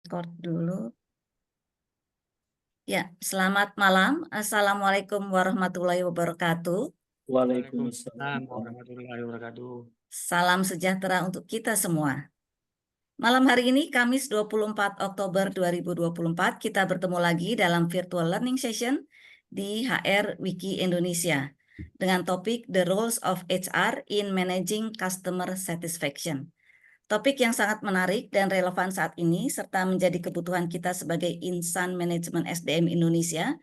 Record dulu. Ya, selamat malam. Assalamualaikum warahmatullahi wabarakatuh. Waalaikumsalam warahmatullahi wabarakatuh. Salam sejahtera untuk kita semua. Malam hari ini, Kamis 24 Oktober 2024, kita bertemu lagi dalam virtual learning session di HR Wiki Indonesia dengan topik The Roles of HR in Managing Customer Satisfaction. Topik yang sangat menarik dan relevan saat ini, serta menjadi kebutuhan kita sebagai insan manajemen SDM Indonesia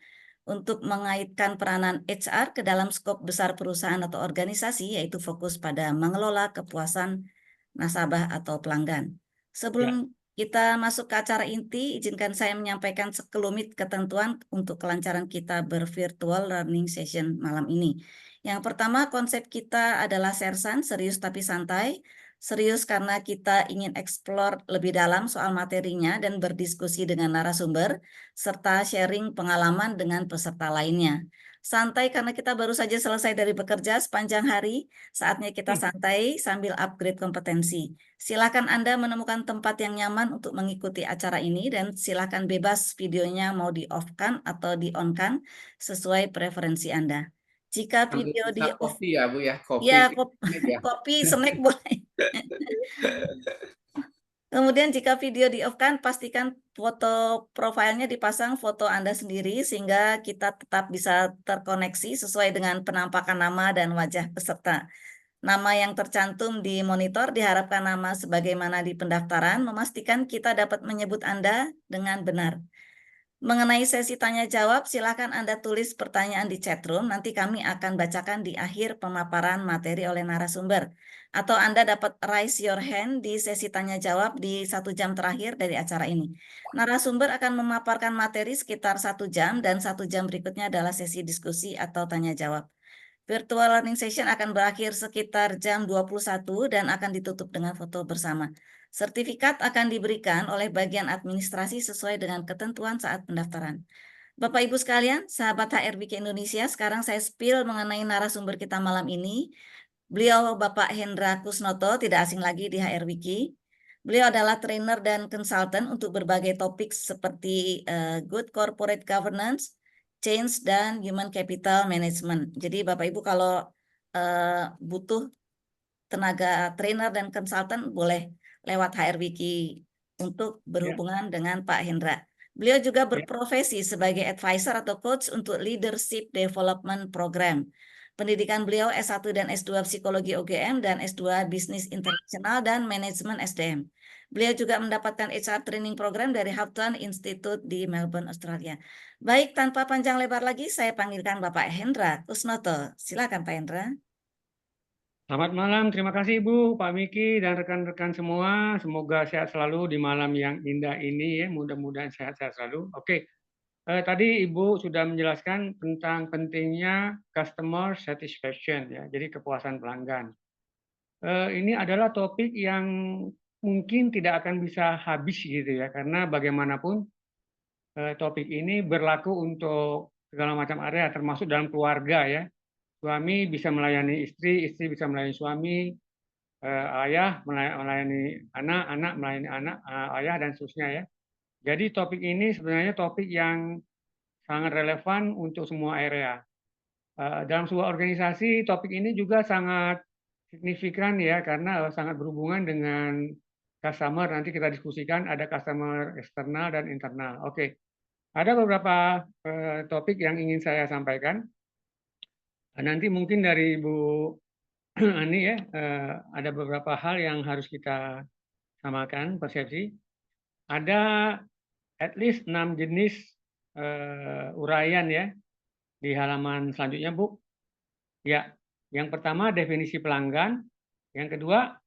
untuk mengaitkan peranan HR ke dalam skop besar perusahaan atau organisasi, yaitu fokus pada mengelola kepuasan nasabah atau pelanggan. Sebelum kita masuk ke acara inti, izinkan saya menyampaikan sekelumit ketentuan untuk kelancaran kita bervirtual learning session malam ini. Yang pertama, konsep kita adalah sersan, serius tapi santai. Serius karena kita ingin eksplor lebih dalam soal materinya dan berdiskusi dengan narasumber, serta sharing pengalaman dengan peserta lainnya. Santai karena kita baru saja selesai dari bekerja sepanjang hari, saatnya kita santai sambil upgrade kompetensi. Silakan Anda menemukan tempat yang nyaman untuk mengikuti acara ini dan silakan bebas videonya mau di-off-kan atau di-on-kan sesuai preferensi Anda. Jika video di off, kopi ya Bu ya, ya kopi ya. kopi snack boleh. Kemudian jika video di-off-kan, pastikan foto profilnya dipasang foto Anda sendiri sehingga kita tetap bisa terkoneksi sesuai dengan penampakan nama dan wajah peserta. Nama yang tercantum di monitor diharapkan nama sebagaimana di pendaftaran, memastikan kita dapat menyebut Anda dengan benar. Mengenai sesi tanya jawab, silakan Anda tulis pertanyaan di chat room, nanti kami akan bacakan di akhir pemaparan materi oleh narasumber. Atau Anda dapat raise your hand di sesi tanya jawab di 1 jam terakhir dari acara ini. Narasumber akan memaparkan materi sekitar 1 jam dan 1 jam berikutnya adalah sesi diskusi atau tanya jawab. Virtual learning session akan berakhir sekitar jam 21 dan akan ditutup dengan foto bersama. Sertifikat akan diberikan oleh bagian administrasi sesuai dengan ketentuan saat pendaftaran. Bapak Ibu sekalian, sahabat HR Wiki Indonesia, sekarang saya spill mengenai narasumber kita malam ini. Beliau Bapak Hendra Kusnoto, tidak asing lagi di HR Wiki. Beliau adalah trainer dan konsultan untuk berbagai topik seperti good corporate governance, change, dan human capital management. Jadi Bapak Ibu kalau butuh tenaga trainer dan konsultan boleh lewat HR Wiki untuk berhubungan dengan Pak Hendra. Beliau juga berprofesi sebagai advisor atau coach untuk leadership development program. Pendidikan beliau S1 dan S2 Psikologi UGM dan S2 Bisnis Internasional dan Manajemen SDM. Beliau juga mendapatkan HR Training Program dari Houghton Institute di Melbourne, Australia. Baik, tanpa panjang lebar lagi, saya panggilkan Bapak Hendra Kusnoto. Silakan Pak Hendra. Selamat malam, terima kasih Ibu, Pak Miki, dan rekan-rekan semua. Semoga sehat selalu di malam yang indah ini ya. Mudah-mudahan sehat-sehat selalu. Oke, tadi Ibu sudah menjelaskan tentang pentingnya customer satisfaction ya, jadi kepuasan pelanggan. Ini adalah topik yang mungkin tidak akan bisa habis gitu ya, karena bagaimanapun topik ini berlaku untuk segala macam area, termasuk dalam keluarga ya. Suami bisa melayani istri, istri bisa melayani suami, ayah melayani anak, anak melayani anak, ayah dan seterusnya ya. Jadi topik ini sebenarnya topik yang sangat relevan untuk semua area. Dalam sebuah organisasi topik ini juga sangat signifikan ya karena sangat berhubungan dengan customer. Nanti kita diskusikan ada customer eksternal dan internal. Oke, ada beberapa topik yang ingin saya sampaikan. Nanti mungkin dari Ibu Ani ya, ada beberapa hal yang harus kita samakan persepsi. Ada at least 6 jenis uraian ya di halaman selanjutnya Bu. Ya, yang pertama definisi pelanggan, yang kedua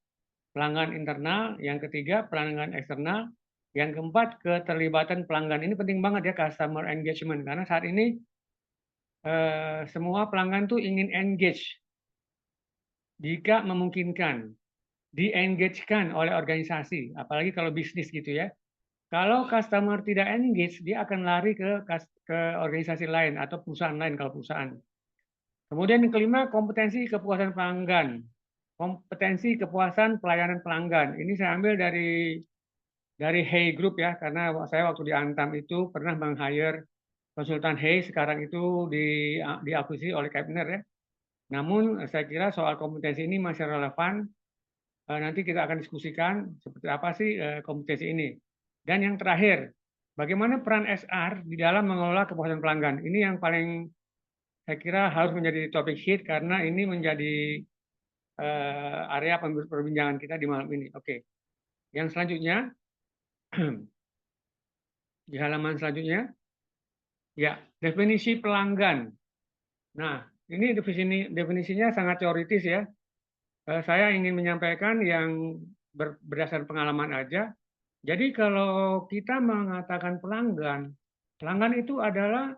pelanggan internal, yang ketiga pelanggan eksternal, yang keempat keterlibatan pelanggan. Ini penting banget ya customer engagement karena saat ini semua pelanggan tuh ingin engage jika memungkinkan, di-engage-kan oleh organisasi, apalagi kalau bisnis gitu ya. Kalau customer tidak engage, dia akan lari ke organisasi lain atau perusahaan lain kalau perusahaan. Kemudian yang kelima, kompetensi kepuasan pelanggan. Kompetensi kepuasan pelayanan pelanggan. Ini saya ambil dari dari Hey Group ya, karena saya waktu di Antam itu pernah meng-hire konsultan Hey, sekarang itu diakuisisi oleh Kepner ya. Namun saya kira soal kompetensi ini masih relevan. Nanti kita akan diskusikan seperti apa sih kompetensi ini. Dan yang terakhir, bagaimana peran SR di dalam mengelola kepuasan pelanggan. Ini yang paling saya kira harus menjadi topik hit karena ini menjadi area perbincangan kita di malam ini. Oke, yang selanjutnya di halaman selanjutnya, ya definisi pelanggan. Nah, ini definisinya sangat teoritis ya. Saya ingin menyampaikan yang berdasarkan pengalaman aja. Jadi kalau kita mengatakan pelanggan, pelanggan itu adalah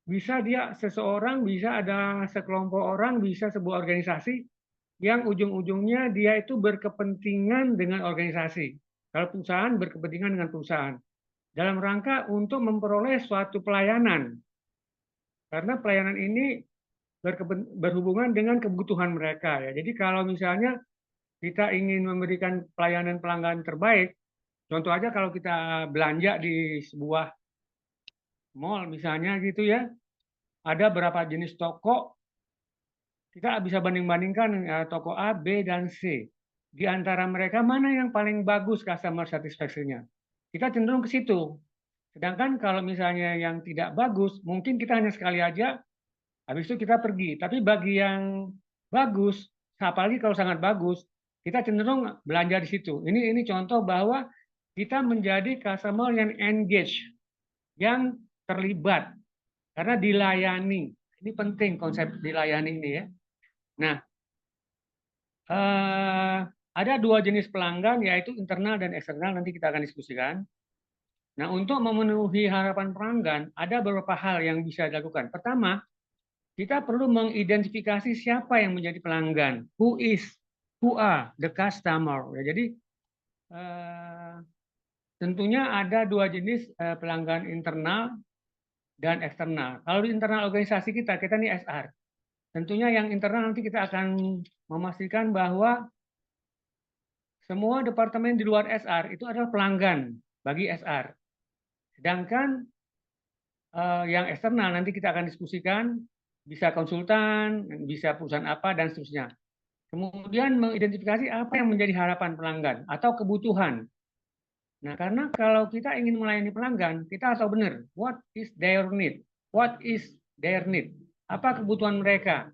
bisa dia seseorang, bisa ada sekelompok orang, bisa sebuah organisasi yang ujung-ujungnya dia itu berkepentingan dengan organisasi. Kalau perusahaan berkepentingan dengan perusahaan. Dalam rangka untuk memperoleh suatu pelayanan. Karena pelayanan ini berhubungan dengan kebutuhan mereka ya. Jadi kalau misalnya kita ingin memberikan pelayanan pelanggan terbaik, contoh aja kalau kita belanja di sebuah mall misalnya gitu ya, ada berapa jenis toko, kita bisa banding-bandingkan toko A, B, dan C. Di antara mereka mana yang paling bagus customer satisfaction-nya. Kita cenderung ke situ. Sedangkan kalau misalnya yang tidak bagus, mungkin kita hanya sekali aja, habis itu kita pergi. Tapi bagi yang bagus, apalagi kalau sangat bagus, kita cenderung belanja di situ. Ini contoh bahwa kita menjadi customer yang engage, yang terlibat, karena dilayani. Ini penting konsep dilayani ini ya. Nah, ada dua jenis pelanggan, yaitu internal dan eksternal. Nanti kita akan diskusikan. Nah, untuk memenuhi harapan pelanggan, ada beberapa hal yang bisa dilakukan. Pertama, kita perlu mengidentifikasi siapa yang menjadi pelanggan. Who are the customer. Ya, jadi tentunya ada dua jenis pelanggan internal dan eksternal. Kalau di internal organisasi kita ini SR. Tentunya yang internal nanti kita akan memastikan bahwa semua departemen di luar SR itu adalah pelanggan bagi SR. Sedangkan yang eksternal nanti kita akan diskusikan, bisa konsultan, bisa perusahaan apa, dan seterusnya. Kemudian mengidentifikasi apa yang menjadi harapan pelanggan atau kebutuhan. Nah, karena kalau kita ingin melayani pelanggan, kita harus tahu benar, what is their need? What is their need? Apa kebutuhan mereka?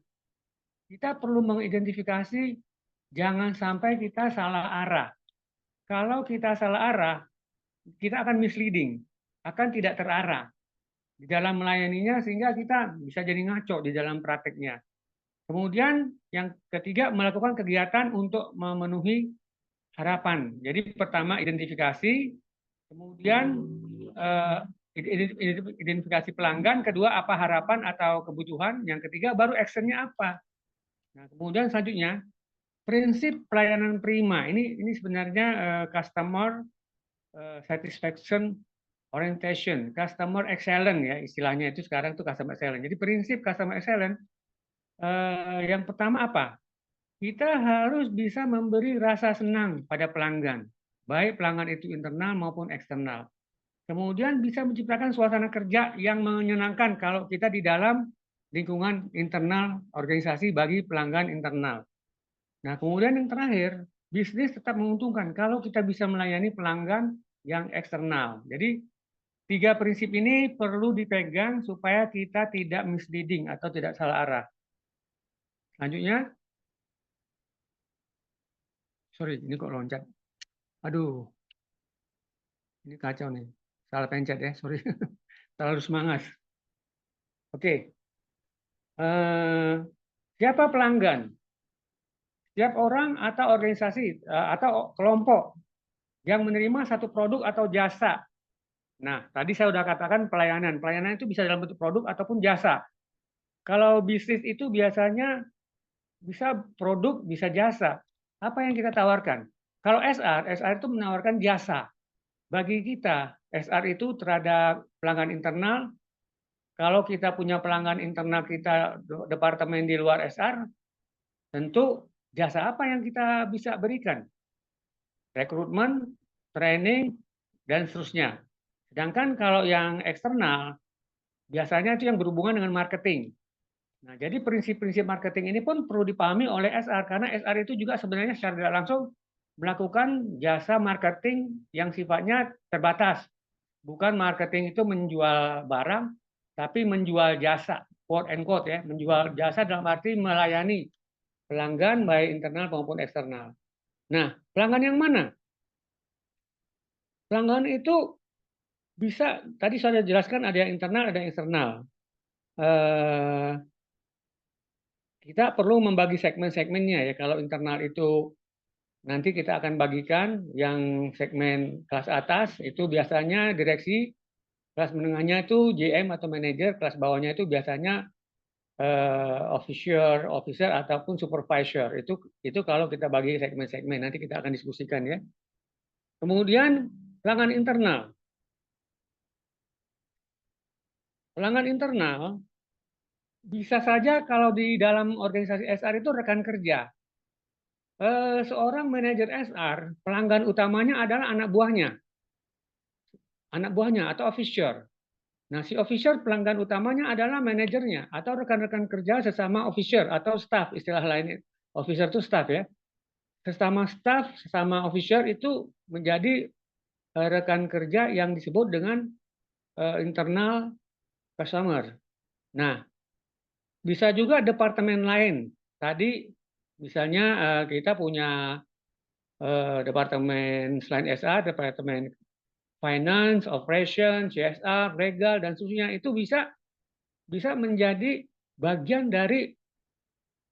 Kita perlu mengidentifikasi, jangan sampai kita salah arah. Kalau kita salah arah, kita akan misleading, akan tidak terarah di dalam melayaninya, sehingga kita bisa jadi ngaco di dalam prakteknya. Kemudian yang ketiga, melakukan kegiatan untuk memenuhi harapan. Jadi pertama identifikasi, kemudian identifikasi pelanggan, kedua apa harapan atau kebutuhan, yang ketiga baru actionnya apa. Nah, kemudian selanjutnya prinsip pelayanan prima. Ini sebenarnya customer satisfaction orientation, customer excellent ya istilahnya itu sekarang itu customer excellent. Jadi prinsip customer excellent yang pertama apa? Kita harus bisa memberi rasa senang pada pelanggan, baik pelanggan itu internal maupun eksternal. Kemudian bisa menciptakan suasana kerja yang menyenangkan kalau kita di dalam lingkungan internal organisasi bagi pelanggan internal. Nah, kemudian yang terakhir, bisnis tetap menguntungkan kalau kita bisa melayani pelanggan yang eksternal. Jadi, tiga prinsip ini perlu dipegang supaya kita tidak misleading atau tidak salah arah. Selanjutnya, sorry, ini kok loncat. Aduh, ini kacau nih. Salah pencet ya, sorry. Terlalu semangat. Oke. Siapa pelanggan? Setiap orang atau organisasi atau kelompok yang menerima satu produk atau jasa. Nah, tadi saya sudah katakan pelayanan. Pelayanan itu bisa dalam bentuk produk ataupun jasa. Kalau bisnis itu biasanya bisa produk, bisa jasa. Apa yang kita tawarkan? Kalau SR itu menawarkan jasa. Bagi kita, SR itu terhadap pelanggan internal. Kalau kita punya pelanggan internal kita, departemen di luar SR, tentu jasa apa yang kita bisa berikan? Rekrutmen, training, dan seterusnya. Sedangkan kalau yang eksternal, biasanya itu yang berhubungan dengan marketing. Nah, jadi prinsip-prinsip marketing ini pun perlu dipahami oleh SR, karena SR itu juga sebenarnya secara tidak langsung melakukan jasa marketing yang sifatnya terbatas. Bukan marketing itu menjual barang, tapi menjual jasa, quote and quote ya, menjual jasa dalam arti melayani pelanggan baik internal maupun eksternal. Nah, pelanggan yang mana? Pelanggan itu bisa, tadi saya jelaskan ada yang internal, ada yang eksternal. Kita perlu membagi segmen-segmennya ya. Kalau internal itu nanti kita akan bagikan yang segmen kelas atas itu biasanya direksi, kelas menengahnya itu GM atau manajer, kelas bawahnya itu biasanya officer ataupun supervisor. Itu kalau kita bagi segmen-segmen, nanti kita akan diskusikan ya. Kemudian pelanggan internal. Pelanggan internal bisa saja kalau di dalam organisasi SR itu rekan kerja. Seorang manajer SR, pelanggan utamanya adalah anak buahnya atau officer. Nah, si officer pelanggan utamanya adalah manajernya atau rekan-rekan kerja sesama officer atau staff, istilah lainnya. Officer itu staff ya. Sesama staff, sesama officer itu menjadi rekan kerja yang disebut dengan internal customer. Nah, bisa juga departemen lain. Tadi misalnya kita punya departemen selain SR, departemen finance, operation, CSR, legal dan seterusnya itu bisa menjadi bagian dari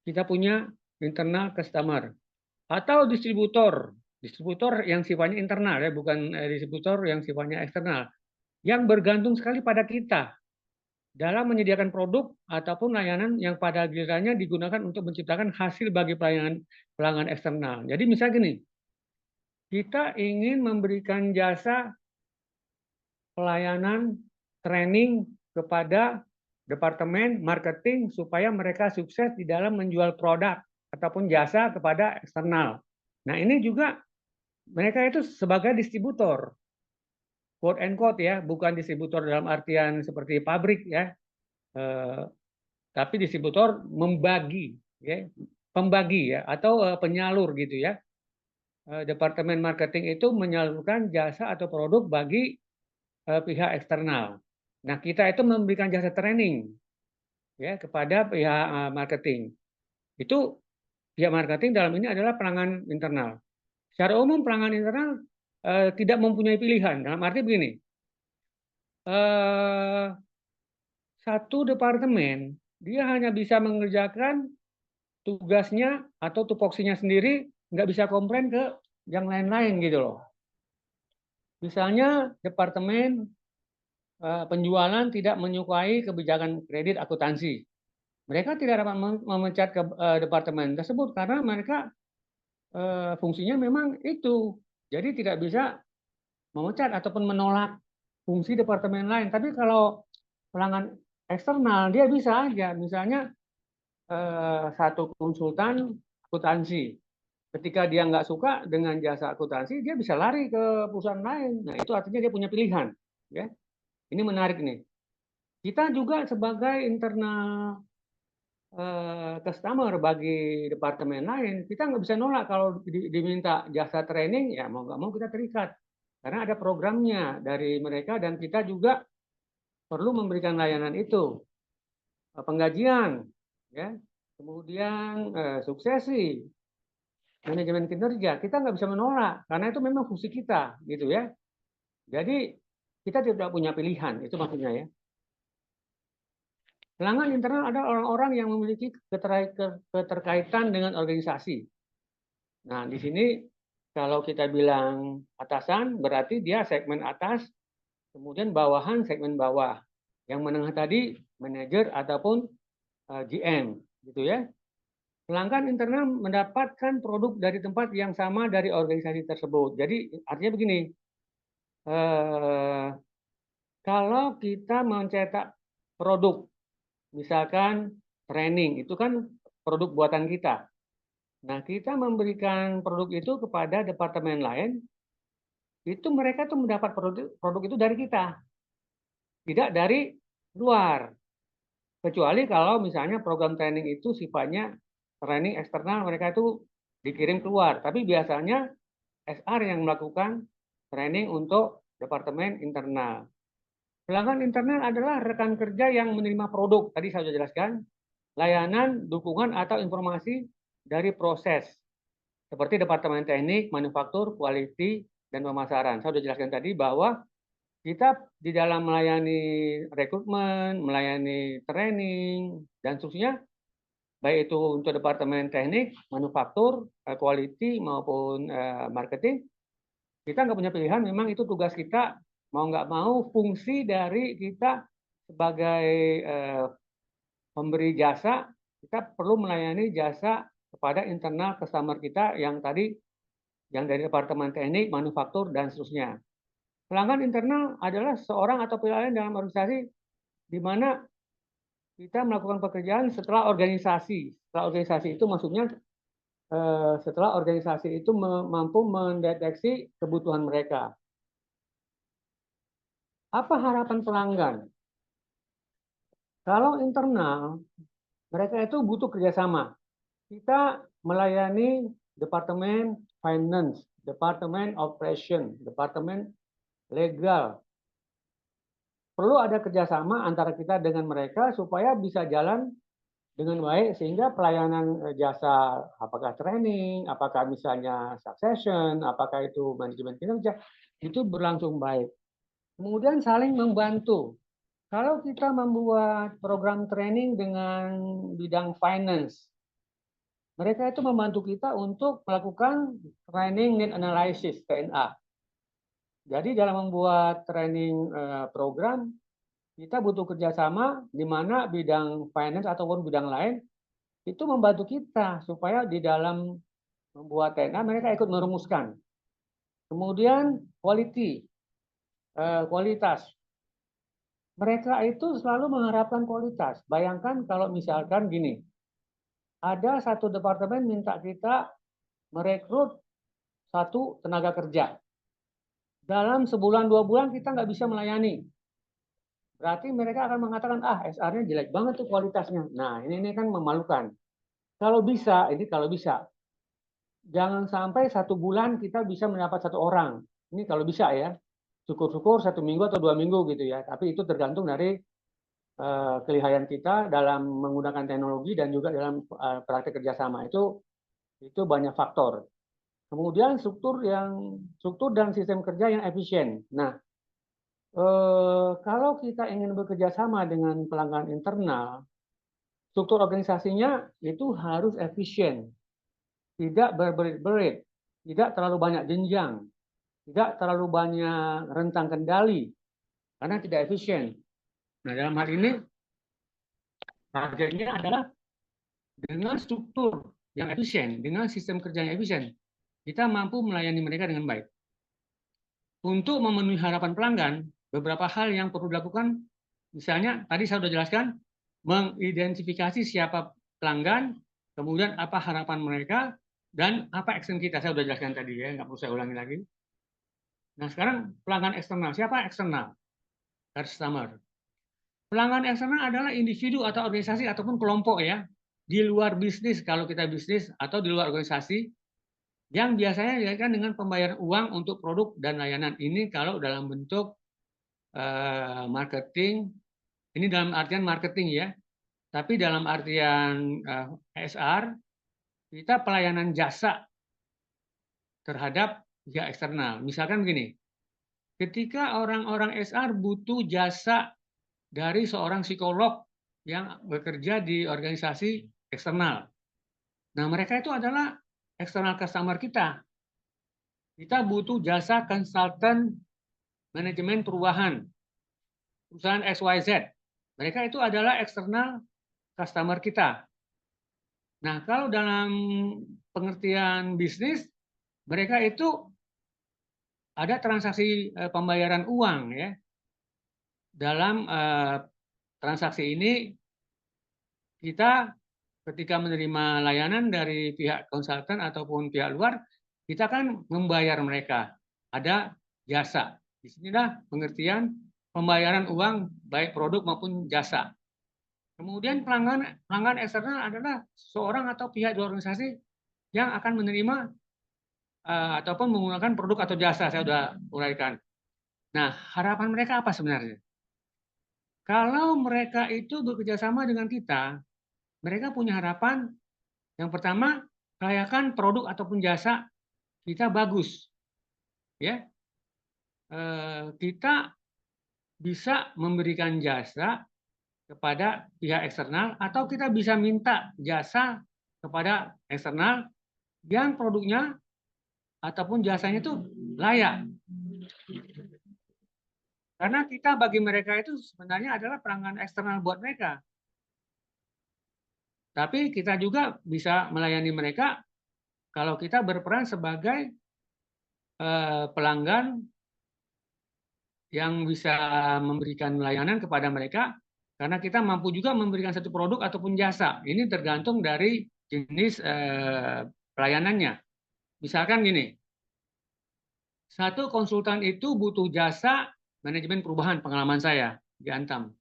kita punya internal customer atau distributor yang sifatnya internal ya, bukan distributor yang sifatnya eksternal, yang bergantung sekali pada kita dalam menyediakan produk ataupun layanan yang pada gilirannya digunakan untuk menciptakan hasil bagi pelanggan eksternal. Jadi misalnya gini, kita ingin memberikan jasa pelayanan training kepada departemen marketing supaya mereka sukses di dalam menjual produk ataupun jasa kepada eksternal. Nah, ini juga mereka itu sebagai distributor, quote and quote ya, bukan distributor dalam artian seperti pabrik ya, tapi distributor membagi, ya, pembagi ya, atau penyalur gitu ya. Departemen marketing itu menyalurkan jasa atau produk bagi pihak eksternal. Nah, kita itu memberikan jasa training ya kepada pihak marketing. Itu pihak marketing dalam ini adalah pelanggan internal. Secara umum pelanggan internal tidak mempunyai pilihan. Dalam arti begini, satu departemen dia hanya bisa mengerjakan tugasnya atau tupoksinya sendiri, nggak bisa komplain ke yang lain-lain gitu loh. Misalnya departemen penjualan tidak menyukai kebijakan kredit akuntansi. Mereka tidak dapat memecat ke departemen tersebut karena mereka fungsinya memang itu. Jadi tidak bisa memecat ataupun menolak fungsi departemen lain. Tapi kalau pelanggan eksternal dia bisa aja. Misalnya satu konsultan akuntansi. Ketika dia nggak suka dengan jasa akuntansi, dia bisa lari ke perusahaan lain. Nah, itu artinya dia punya pilihan. Ya, ini menarik nih. Kita juga sebagai internal customer bagi departemen lain, kita nggak bisa nolak kalau diminta jasa training, ya mau nggak mau kita terikat. Karena ada programnya dari mereka dan kita juga perlu memberikan layanan itu. Penggajian, ya, kemudian suksesi, manajemen kinerja, kita nggak bisa menolak karena itu memang fungsi kita, gitu ya. Jadi kita tidak punya pilihan, itu maksudnya ya. Pelanggan internal adalah orang-orang yang memiliki keterkaitan dengan organisasi. Nah, di sini kalau kita bilang atasan, berarti dia segmen atas, kemudian bawahan segmen bawah. Yang menengah tadi manajer ataupun GM, gitu ya. Pelanggan internal mendapatkan produk dari tempat yang sama dari organisasi tersebut. Jadi artinya begini, kalau kita mencetak produk, misalkan training, itu kan produk buatan kita. Nah, kita memberikan produk itu kepada departemen lain itu mereka tuh mendapat produk itu dari kita, tidak dari luar. Kecuali kalau misalnya program training itu sifatnya training eksternal, mereka itu dikirim keluar. Tapi biasanya SR yang melakukan training untuk departemen internal. Pelanggan internal adalah rekan kerja yang menerima produk. Tadi saya sudah jelaskan, layanan, dukungan, atau informasi dari proses. Seperti departemen teknik, manufaktur, quality, dan pemasaran. Saya sudah jelaskan tadi bahwa kita di dalam melayani rekrutmen, melayani training, dan seterusnya, baik itu untuk departemen teknik, manufaktur, quality, maupun marketing, kita nggak punya pilihan, memang itu tugas kita, mau nggak mau fungsi dari kita sebagai pemberi jasa, kita perlu melayani jasa kepada internal customer kita yang tadi, yang dari departemen teknik, manufaktur, dan seterusnya. Pelanggan internal adalah seorang atau pihak lain dalam organisasi di mana kita melakukan pekerjaan setelah organisasi. Setelah organisasi itu maksudnya setelah organisasi itu mampu mendeteksi kebutuhan mereka. Apa harapan pelanggan? Kalau internal, mereka itu butuh kerjasama. Kita melayani departemen finance, departemen operation, departemen legal. Perlu ada kerjasama antara kita dengan mereka supaya bisa jalan dengan baik sehingga pelayanan jasa apakah training, apakah misalnya succession, apakah itu manajemen kinerja itu berlangsung baik. Kemudian saling membantu. Kalau kita membuat program training dengan bidang finance, mereka itu membantu kita untuk melakukan training need analysis TNA. Jadi dalam membuat training program kita butuh kerjasama di mana bidang finance ataupun bidang lain itu membantu kita supaya di dalam membuat TNA mereka ikut merumuskan. Kemudian quality, kualitas. Mereka itu selalu mengharapkan kualitas. Bayangkan kalau misalkan gini, ada satu departemen minta kita merekrut satu tenaga kerja. Dalam sebulan, 2 bulan kita nggak bisa melayani. Berarti mereka akan mengatakan, SR-nya jelek banget tuh kualitasnya. Nah, ini kan memalukan. Kalau bisa, ini kalau bisa. Jangan sampai 1 bulan kita bisa mendapat 1 orang. Ini kalau bisa ya. Syukur-syukur 1 minggu atau 2 minggu gitu ya. Tapi itu tergantung dari kelihayan kita dalam menggunakan teknologi dan juga dalam praktek kerjasama. Itu banyak faktor. Kemudian struktur dan sistem kerja yang efisien. Nah, kalau kita ingin bekerja sama dengan pelanggan internal, struktur organisasinya itu harus efisien, tidak berbelit-belit, tidak terlalu banyak jenjang, tidak terlalu banyak rentang kendali, karena tidak efisien. Nah, dalam hal ini, targetnya adalah dengan struktur yang efisien, dengan sistem kerja yang efisien, kita mampu melayani mereka dengan baik. Untuk memenuhi harapan pelanggan, beberapa hal yang perlu dilakukan, misalnya tadi saya sudah jelaskan, mengidentifikasi siapa pelanggan, kemudian apa harapan mereka, dan apa action kita. Saya sudah jelaskan tadi ya, nggak perlu saya ulangi lagi. Nah sekarang pelanggan eksternal, siapa eksternal? Customer. Pelanggan eksternal adalah individu atau organisasi ataupun kelompok ya, di luar bisnis kalau kita bisnis atau di luar organisasi, yang biasanya dikaitkan dengan pembayaran uang untuk produk dan layanan. Ini kalau dalam bentuk marketing, ini dalam artian marketing ya, tapi dalam artian SR, kita pelayanan jasa terhadap pihak eksternal. Misalkan begini, ketika orang-orang SR butuh jasa dari seorang psikolog yang bekerja di organisasi eksternal. Nah, mereka itu adalah eksternal customer kita. Kita butuh jasa konsultan manajemen perubahan, perusahaan XYZ. Mereka itu adalah eksternal customer kita. Nah, kalau dalam pengertian bisnis, mereka itu ada transaksi pembayaran uang ya. Dalam transaksi ini kita ketika menerima layanan dari pihak konsultan ataupun pihak luar, kita kan membayar mereka. Ada jasa. Di sinilah pengertian pembayaran uang baik produk maupun jasa. Kemudian pelanggan eksternal adalah seorang atau pihak di organisasi yang akan menerima ataupun menggunakan produk atau jasa. Saya sudah uraikan. Nah, harapan mereka apa sebenarnya? Kalau mereka itu bekerja sama dengan kita, mereka punya harapan yang pertama, kelayakan produk ataupun jasa kita bagus, ya. Kita bisa memberikan jasa kepada pihak eksternal atau kita bisa minta jasa kepada eksternal yang produknya ataupun jasanya itu layak. Karena kita bagi mereka itu sebenarnya adalah pelanggan eksternal buat mereka. Tapi kita juga bisa melayani mereka kalau kita berperan sebagai pelanggan yang bisa memberikan layanan kepada mereka karena kita mampu juga memberikan satu produk ataupun jasa. Ini tergantung dari jenis pelayanannya. Misalkan gini, satu konsultan itu butuh jasa manajemen perubahan, pengalaman saya di Antam.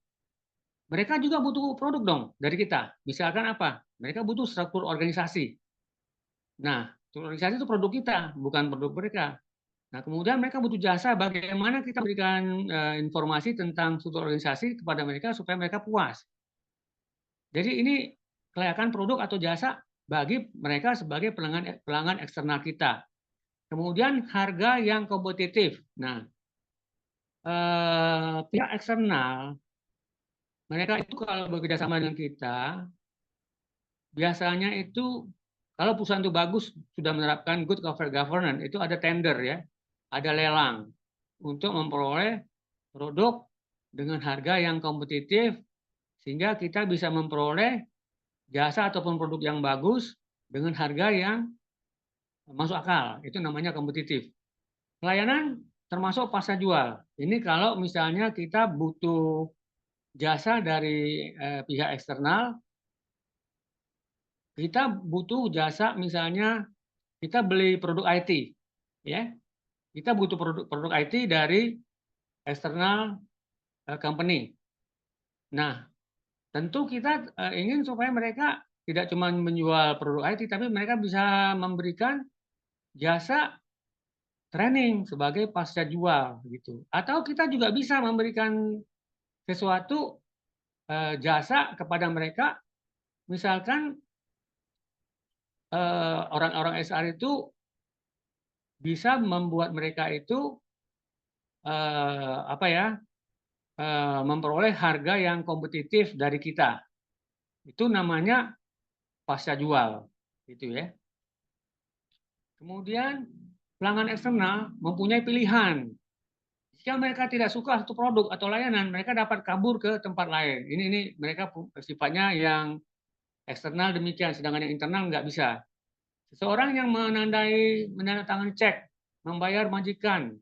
Mereka juga butuh produk dong dari kita. Misalkan apa? Mereka butuh struktur organisasi. Nah, struktur organisasi itu produk kita, bukan produk mereka. Nah, kemudian mereka butuh jasa bagaimana kita berikan informasi tentang struktur organisasi kepada mereka supaya mereka puas. Jadi ini kelayakan produk atau jasa bagi mereka sebagai pelanggan eksternal kita. Kemudian harga yang kompetitif. Nah, pihak eksternal mereka itu kalau bekerja sama dengan kita, biasanya itu kalau perusahaan itu bagus sudah menerapkan good corporate governance, itu ada tender ya, ada lelang untuk memperoleh produk dengan harga yang kompetitif sehingga kita bisa memperoleh jasa ataupun produk yang bagus dengan harga yang masuk akal. Itu namanya kompetitif. Pelayanan termasuk pasar jual. Ini kalau misalnya kita butuh jasa dari pihak eksternal, kita butuh jasa misalnya kita beli produk IT, ya. Kita butuh produk IT dari eksternal company. Nah, tentu kita ingin supaya mereka tidak cuma menjual produk IT, tapi mereka bisa memberikan jasa training sebagai pasca jual gitu. Atau kita juga bisa memberikan sesuatu jasa kepada mereka, misalkan orang-orang SR itu bisa membuat mereka itu apa ya, memperoleh harga yang kompetitif dari kita. Itu namanya pasca jual, gitu ya. Kemudian pelanggan eksternal mempunyai pilihan. Jika mereka tidak suka satu produk atau layanan, mereka dapat kabur ke tempat lain. Ini mereka sifatnya yang eksternal demikian, sedangkan yang internal nggak bisa. Seseorang yang menandatangani cek, membayar majikan,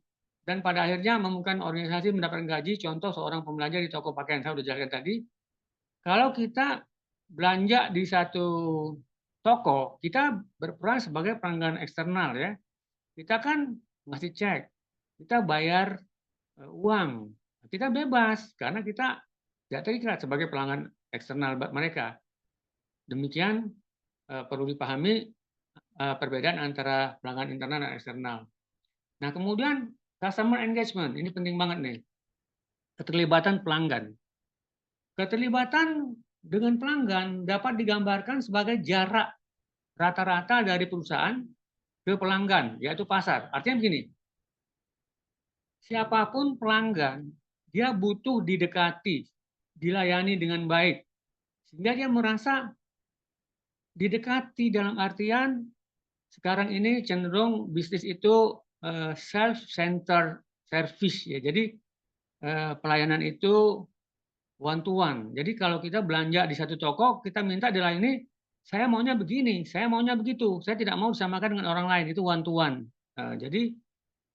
dan pada akhirnya memungkinkan organisasi mendapatkan gaji, contoh seorang pembelajar di toko pakaian, saya sudah jelaskan tadi. Kalau kita belanja di satu toko, kita berperan sebagai pelanggan eksternal ya. Kita kan ngasih cek, kita bayar uang, kita bebas karena kita tidak terikat sebagai pelanggan eksternal mereka. Demikian perlu dipahami perbedaan antara pelanggan internal dan eksternal. Nah, kemudian customer engagement, ini penting banget nih. Keterlibatan pelanggan. Keterlibatan dengan pelanggan dapat digambarkan sebagai jarak rata-rata dari perusahaan ke pelanggan, yaitu pasar. Artinya begini, siapapun pelanggan, dia butuh didekati, dilayani dengan baik, sehingga dia merasa didekati dalam artian sekarang ini cenderung bisnis itu self-centered service ya. Jadi pelayanan itu one to one. Jadi kalau kita belanja di satu toko, kita minta dilayani, saya maunya begini, saya maunya begitu. Saya tidak mau disamakan dengan orang lain, itu one to one. Jadi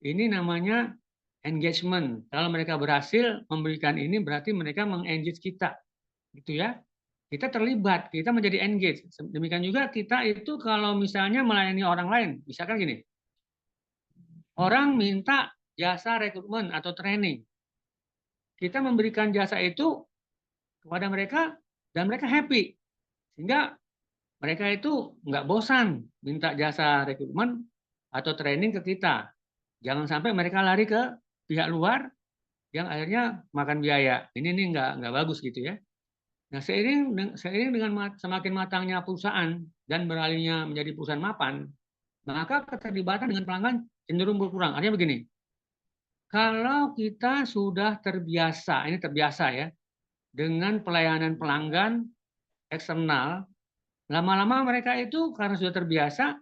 ini namanya engagement. Kalau mereka berhasil memberikan ini berarti mereka mengengage kita. Gitu ya. Kita terlibat, kita menjadi engage. Demikian juga kita itu kalau misalnya melayani orang lain, misalkan gini, orang minta jasa rekrutmen atau training. Kita memberikan jasa itu kepada mereka dan mereka happy. Sehingga mereka itu nggak bosan minta jasa rekrutmen atau training ke kita. Jangan sampai mereka lari ke pihak luar yang akhirnya makan biaya. Ini nggak bagus gitu ya. Nah, seiring dengan semakin matangnya perusahaan dan beralihnya menjadi perusahaan mapan, maka keterlibatan dengan pelanggan cenderung berkurang. Artinya begini, kalau kita sudah terbiasa, ini terbiasa ya, dengan pelayanan pelanggan eksternal, lama-lama mereka itu karena sudah terbiasa,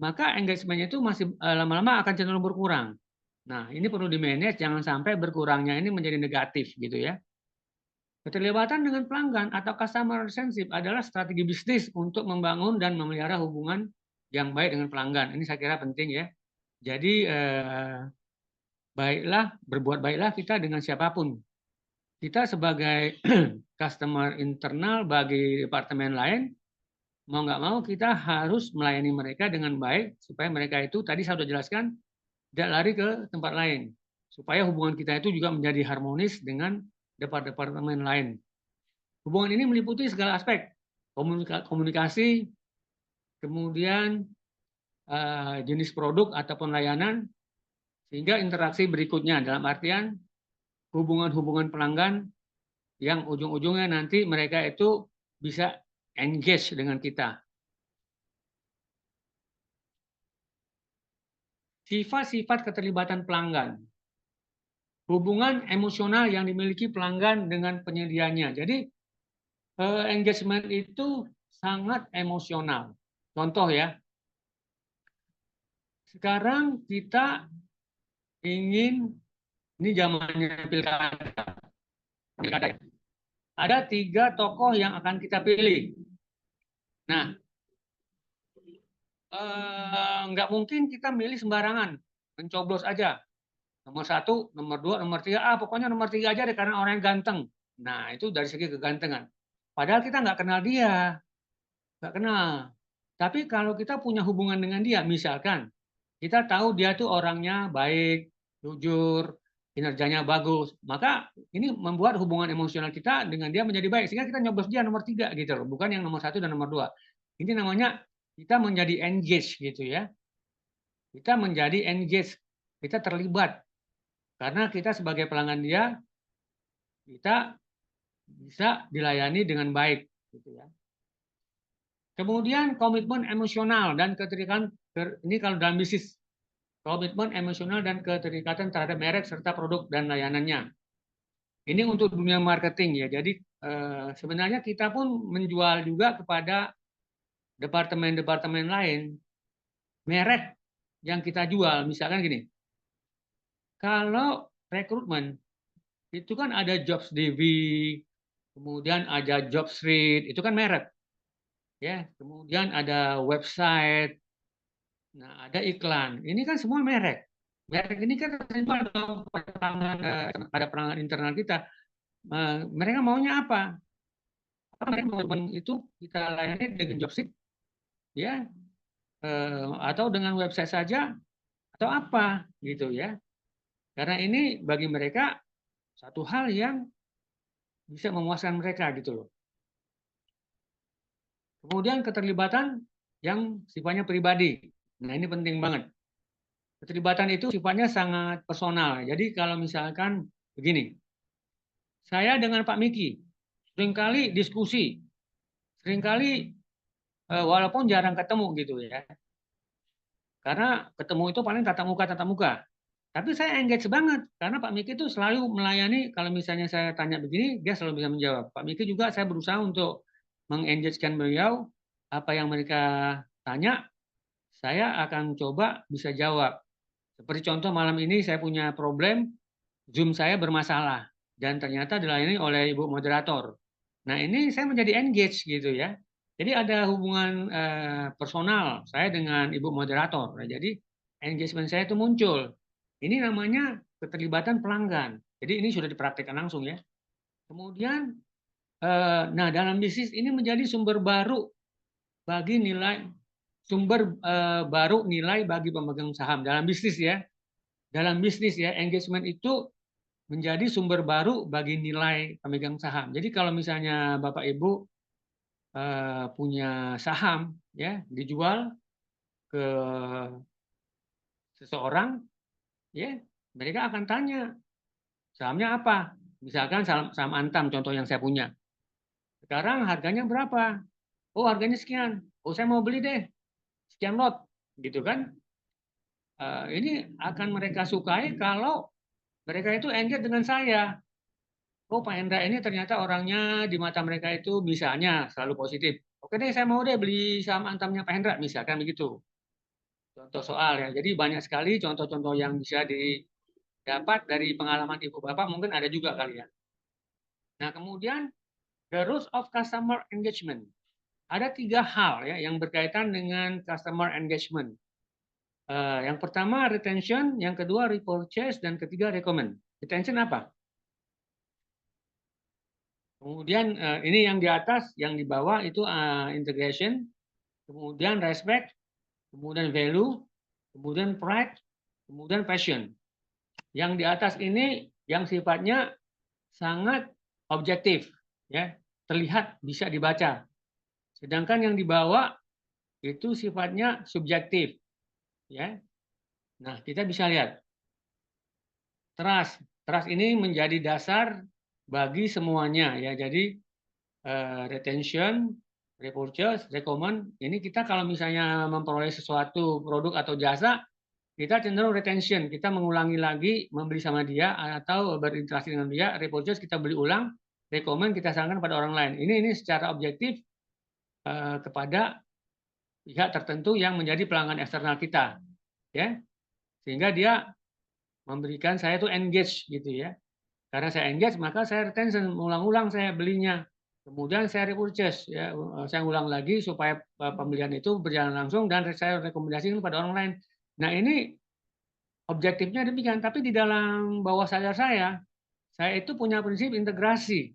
maka engagement-nya itu masih lama-lama akan cenderung berkurang. Nah, ini perlu di-manage, jangan sampai berkurangnya ini menjadi negatif gitu ya. Keterlibatan dengan pelanggan atau customer relationship adalah strategi bisnis untuk membangun dan memelihara hubungan yang baik dengan pelanggan. Ini saya kira penting ya. Jadi berbuat baiklah kita dengan siapapun. Kita sebagai customer internal bagi departemen lain, mau nggak mau kita harus melayani mereka dengan baik supaya mereka itu tadi saya sudah jelaskan tidak lari ke tempat lain. Supaya hubungan kita itu juga menjadi harmonis dengan departemen lain. Hubungan ini meliputi segala aspek, komunikasi, kemudian jenis produk ataupun layanan, sehingga interaksi berikutnya dalam artian hubungan-hubungan pelanggan yang ujung-ujungnya nanti mereka itu bisa engage dengan kita. Sifat-sifat keterlibatan pelanggan. Hubungan emosional yang dimiliki pelanggan dengan penyedianya. Jadi engagement itu sangat emosional. Contoh ya, sekarang kita ingin, ini zamannya pilkada. Ada 3 tokoh yang akan kita pilih. Nah, nggak mungkin kita milih sembarangan, mencoblos aja. Nomor 1, nomor 2, nomor 3, pokoknya nomor 3 aja deh karena orang yang ganteng. Nah, itu dari segi kegantengan. Padahal kita nggak kenal dia, nggak kenal. Tapi kalau kita punya hubungan dengan dia, misalkan kita tahu dia tuh orangnya baik, jujur, kinerjanya bagus, maka ini membuat hubungan emosional kita dengan dia menjadi baik sehingga kita nyoblos dia nomor 3 gitu loh, bukan yang nomor 1 dan nomor 2. Ini namanya kita menjadi engage gitu ya. Kita menjadi engage, kita terlibat karena kita sebagai pelanggan dia, kita bisa dilayani dengan baik gitu ya. Kemudian komitmen emosional dan keterikatan, ini kalau dalam bisnis, komitmen emosional dan keterikatan terhadap merek serta produk dan layanannya. Ini untuk dunia marketing ya. Jadi sebenarnya kita pun menjual juga kepada departemen-departemen lain merek yang kita jual. Misalkan gini, kalau rekrutmen itu kan ada Jobs DB, kemudian ada Jobstreet, itu kan merek. Ya, kemudian ada website, nah ada iklan. Ini kan semua merek. Merek ini kan terima pada pelanggan internal kita. Mereka maunya apa? Mereka mau itu kita layani dengan Jobstreet, ya, atau dengan website saja, atau apa, gitu ya. Karena ini bagi mereka satu hal yang bisa memuaskan mereka gitu loh. Kemudian keterlibatan yang sifatnya pribadi. Nah, ini penting banget. Keterlibatan itu sifatnya sangat personal. Jadi kalau misalkan begini, saya dengan Pak Miki seringkali diskusi, seringkali walaupun jarang ketemu gitu ya. Karena ketemu itu paling tatap muka. Tapi saya engage banget karena Pak Miki itu selalu melayani, kalau misalnya saya tanya begini, dia selalu bisa menjawab. Pak Miki juga saya berusaha untuk mengengagekan beliau, apa yang mereka tanya, saya akan coba bisa jawab. Seperti contoh malam ini saya punya problem, Zoom saya bermasalah dan ternyata dilayani oleh Ibu moderator. Nah, ini saya menjadi engage gitu ya. Jadi ada hubungan personal saya dengan Ibu moderator. Nah, jadi engagement saya itu muncul. Ini namanya keterlibatan pelanggan. Jadi ini sudah dipraktikkan langsung ya. Kemudian, nah dalam bisnis ini menjadi sumber baru bagi nilai, sumber baru nilai bagi pemegang saham dalam bisnis ya. dalam bisnis ya, engagement itu menjadi sumber baru bagi nilai pemegang saham. Jadi kalau misalnya Bapak Ibu punya saham ya dijual ke seseorang ya, mereka akan tanya sahamnya apa. Misalkan saham Antam contoh yang saya punya. Sekarang harganya berapa? Oh, harganya sekian. Oh, saya mau beli deh. Sekian lot. Gitu kan? Ini akan mereka sukai kalau mereka itu engage dengan saya. Oh, Pak Hendra ini ternyata orangnya di mata mereka itu misalnya selalu positif. Oke deh, saya mau deh beli saham Antamnya Pak Hendra, misalkan begitu. Contoh soal ya. Jadi banyak sekali contoh-contoh yang bisa didapat dari pengalaman Ibu Bapak, mungkin ada juga kali ya. Nah, kemudian the rules of customer engagement. Ada 3 hal ya yang berkaitan dengan customer engagement. Yang pertama retention, yang kedua repurchase, dan ketiga recommend. Retention apa? Kemudian ini yang di atas, yang di bawah itu integration, kemudian respect, kemudian value, kemudian pride, kemudian passion. Yang di atas ini yang sifatnya sangat objektif, ya, terlihat bisa dibaca. Sedangkan yang di bawah itu sifatnya subjektif, ya. Nah, kita bisa lihat trust. Trust ini menjadi dasar bagi semuanya, ya. Jadi retention, repurchase, recommend. Ini kita kalau misalnya memperoleh sesuatu produk atau jasa, kita cenderung retention, kita mengulangi lagi membeli sama dia atau berinteraksi dengan dia. Repurchase kita beli ulang, recommend kita sarankan pada orang lain. Ini secara objektif kepada pihak tertentu yang menjadi pelanggan eksternal kita, ya, sehingga dia memberikan saya tuh engage gitu ya. Karena saya engage maka saya retention, ulang-ulang saya belinya. Kemudian saya repurchase ya, saya ulang lagi supaya pembelian itu berjalan langsung dan saya rekomendasikan pada orang lain. Nah, ini objektifnya demikian, tapi di dalam bawah sadar saya itu punya prinsip integrasi.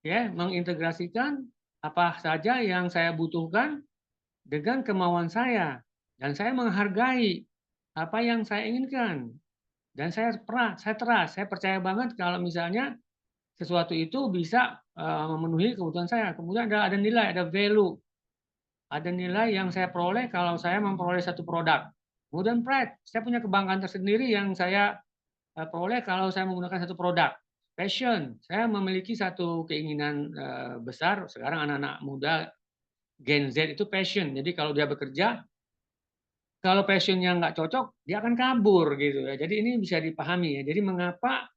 Ya, mengintegrasikan apa saja yang saya butuhkan dengan kemauan saya dan saya menghargai apa yang saya inginkan. Dan saya percaya banget kalau misalnya sesuatu itu bisa memenuhi kebutuhan saya. Kemudian ada nilai, ada value. Ada nilai yang saya peroleh kalau saya memperoleh satu produk. Kemudian pride, saya punya kebanggaan tersendiri yang saya peroleh kalau saya menggunakan satu produk. Passion, saya memiliki satu keinginan besar. Sekarang anak-anak muda Gen Z itu passion. Jadi kalau dia bekerja, kalau passionnya nggak cocok, dia akan kabur gitu ya. Jadi ini bisa dipahami ya. Jadi mengapa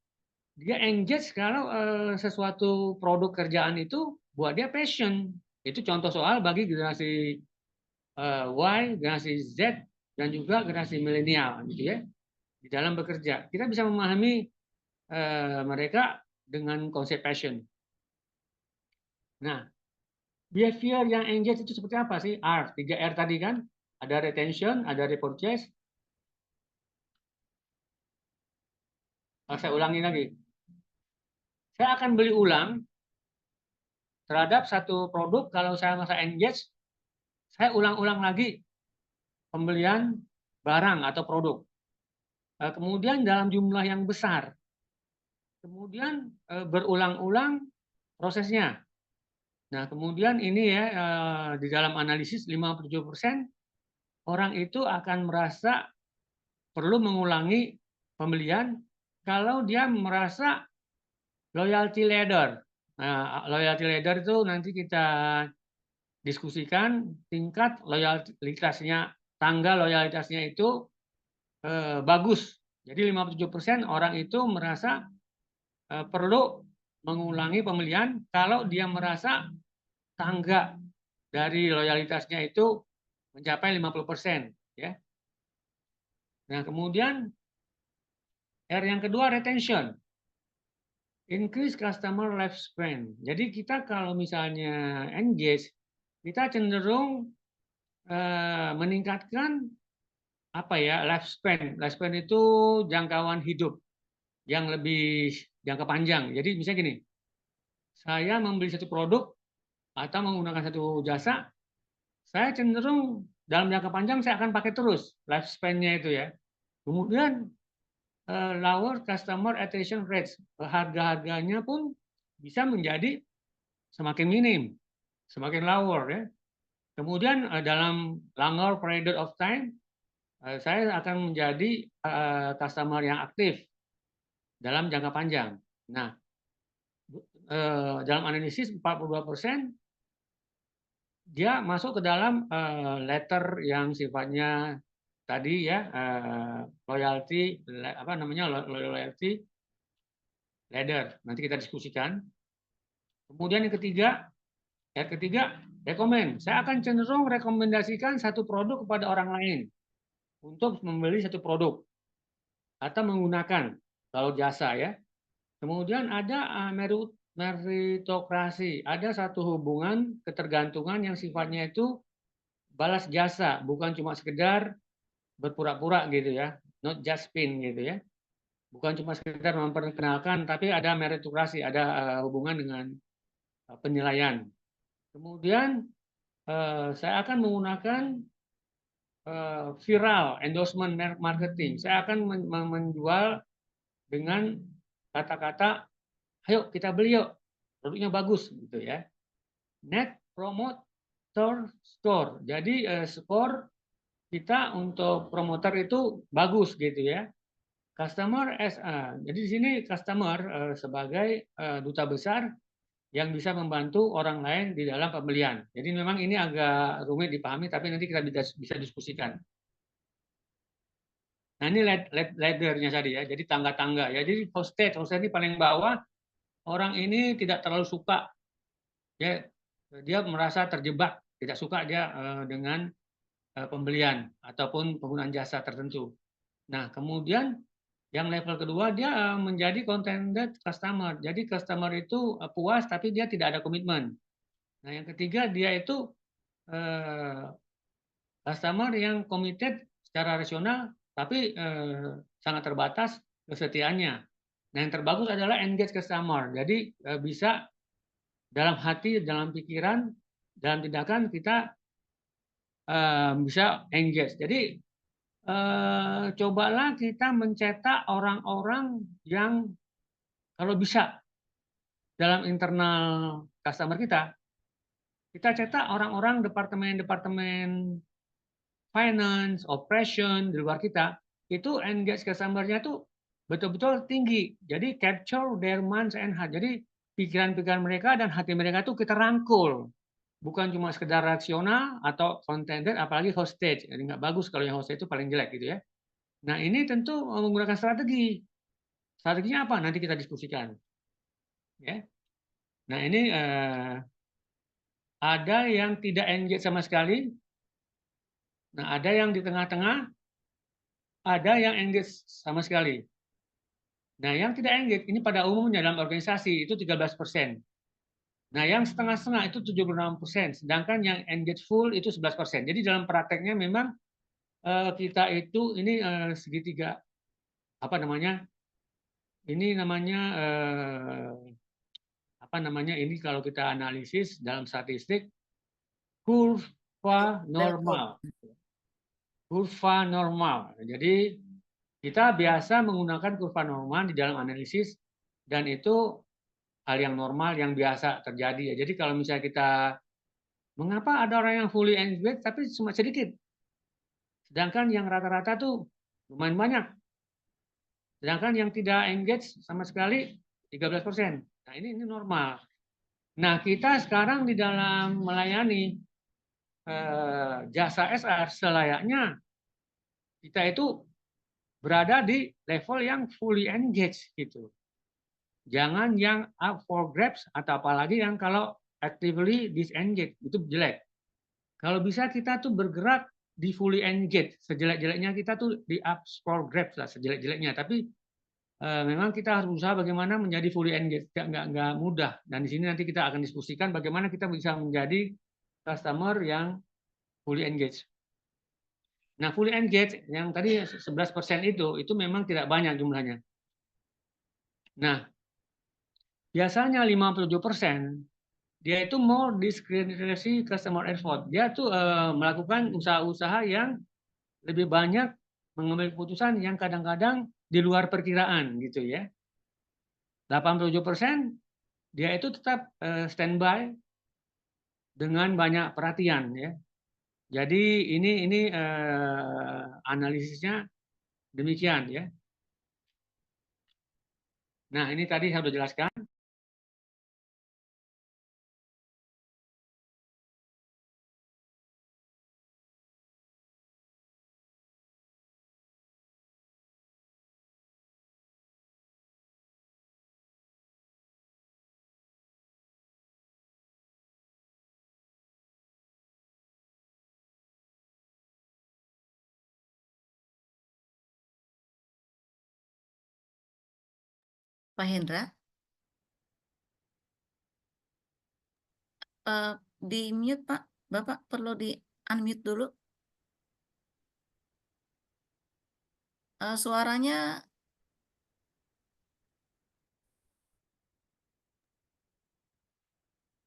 dia engage kalau sesuatu produk kerjaan itu buat dia passion. Itu contoh soal bagi generasi Y, generasi Z, dan juga generasi milenial gitu ya. Di dalam bekerja, kita bisa memahami mereka dengan konsep passion. Nah, behavior yang engage itu seperti apa sih? R, 3R tadi kan? Ada retention, ada repurchase. Saya ulangi lagi. Saya akan beli ulang terhadap satu produk kalau saya merasa engage, saya ulang-ulang lagi pembelian barang atau produk. Kemudian dalam jumlah yang besar. Kemudian berulang-ulang prosesnya. Nah, kemudian ini ya di dalam analisis 57% orang itu akan merasa perlu mengulangi pembelian kalau dia merasa loyalty ladder. Nah, loyalty ladder itu nanti kita diskusikan tingkat loyalitasnya, tangga loyalitasnya itu bagus. Jadi 57% orang itu merasa perlu mengulangi pembelian kalau dia merasa tangga dari loyalitasnya itu mencapai 50%, ya. Nah, kemudian R yang kedua retention. Increase customer lifespan. Jadi kita kalau misalnya engage, kita cenderung meningkatkan apa ya, lifespan. Lifespan itu jangkauan hidup yang lebih jangka panjang. Jadi misalnya gini, saya membeli satu produk atau menggunakan satu jasa, saya cenderung dalam jangka panjang saya akan pakai terus lifespan-nya itu ya. Kemudian lower customer attrition rates. Harga-harganya pun bisa menjadi semakin minim, semakin lower ya. Kemudian dalam longer period of time, saya akan menjadi customer yang aktif dalam jangka panjang. Nah, dalam analisis 42% dia masuk ke dalam letter yang sifatnya tadi ya loyalty apa namanya loyalty ladder. Nanti kita diskusikan. Kemudian yang ketiga, rekomend. Saya akan cenderung rekomendasikan satu produk kepada orang lain untuk membeli satu produk atau menggunakan kalau jasa ya. Kemudian ada meritokrasi, ada satu hubungan ketergantungan yang sifatnya itu balas jasa, bukan cuma sekedar berpura-pura gitu ya, not just spin gitu ya. Bukan cuma sekedar memperkenalkan, tapi ada meritokrasi, ada hubungan dengan penilaian. Kemudian saya akan menggunakan viral endorsement marketing. Saya akan menjual dengan kata-kata, ayo kita beli yuk, produknya bagus gitu ya. Net Promoter Score. Jadi skor kita untuk promoter itu bagus gitu ya. Customer SA. Jadi di sini customer sebagai duta besar yang bisa membantu orang lain di dalam pembelian. Jadi memang ini agak rumit dipahami, tapi nanti kita bisa diskusikan. Nah ini ladder-nya tadi ya, jadi tangga-tangga ya. Jadi hostage ini paling bawah, orang ini tidak terlalu suka, ya, dia merasa terjebak, tidak suka dia dengan pembelian ataupun penggunaan jasa tertentu. Nah kemudian yang level kedua dia menjadi contented customer. Jadi customer itu puas tapi dia tidak ada komitmen. Nah yang ketiga dia itu customer yang committed secara rasional tapi sangat terbatas kesetiaannya. Nah yang terbagus adalah engage customer. Jadi bisa dalam hati, dalam pikiran, dalam tindakan kita bisa engage. Jadi cobalah kita mencetak orang-orang yang kalau bisa dalam internal customer kita cetak orang-orang departemen-departemen finance, operation di luar kita, itu engage customer-nya tuh betul-betul tinggi. Jadi capture their minds and heart. Jadi pikiran-pikiran mereka dan hati mereka tuh kita rangkul. Bukan cuma sekedar rasional atau contented, apalagi hostage. Jadi nggak bagus kalau yang hostage itu paling jelek gitu ya. Nah ini tentu menggunakan strategi. Strateginya apa? Nanti kita diskusikan. Ya. Nah ini ada yang tidak engage sama sekali. Nah ada yang di tengah-tengah. Ada yang engage sama sekali. Nah yang tidak engage ini pada umumnya dalam organisasi itu 13%. Nah yang setengah-setengah itu 76%. Sedangkan yang engage full itu 11%. Jadi dalam prakteknya memang kita itu ini segitiga apa namanya? Ini namanya apa namanya? Ini kalau kita analisis dalam statistik kurva normal. Kurva normal. Jadi kita biasa menggunakan kurva normal di dalam analisis dan itu hal yang normal yang biasa terjadi ya. Jadi kalau misalnya kita mengapa ada orang yang fully engaged tapi cuma sedikit. Sedangkan yang rata-rata tuh lumayan banyak. Sedangkan yang tidak engage sama sekali 13%. Nah, ini normal. Nah, kita sekarang di dalam melayani jasa SR selayaknya kita itu berada di level yang fully engaged gitu. Jangan yang up for grabs atau apalagi yang kalau actively disengage itu jelek. Kalau bisa kita tuh bergerak di fully engaged, sejelek-jeleknya kita tuh di up for grabs lah sejelek-jeleknya. Tapi memang kita harus berusaha bagaimana menjadi fully engaged, nggak mudah. Dan di sini nanti kita akan diskusikan bagaimana kita bisa menjadi customer yang fully engaged. Nah, fully engaged yang tadi 11% itu memang tidak banyak jumlahnya. Nah, biasanya 57% dia itu more discretionary customer effort. Dia tuh melakukan usaha-usaha yang lebih banyak mengambil keputusan yang kadang-kadang di luar perkiraan gitu ya. 87% dia itu tetap standby dengan banyak perhatian ya. Jadi ini analisisnya demikian ya. Nah, ini tadi saya sudah jelaskan. Pak Hendra, di mute Pak, Bapak perlu di unmute dulu. Suaranya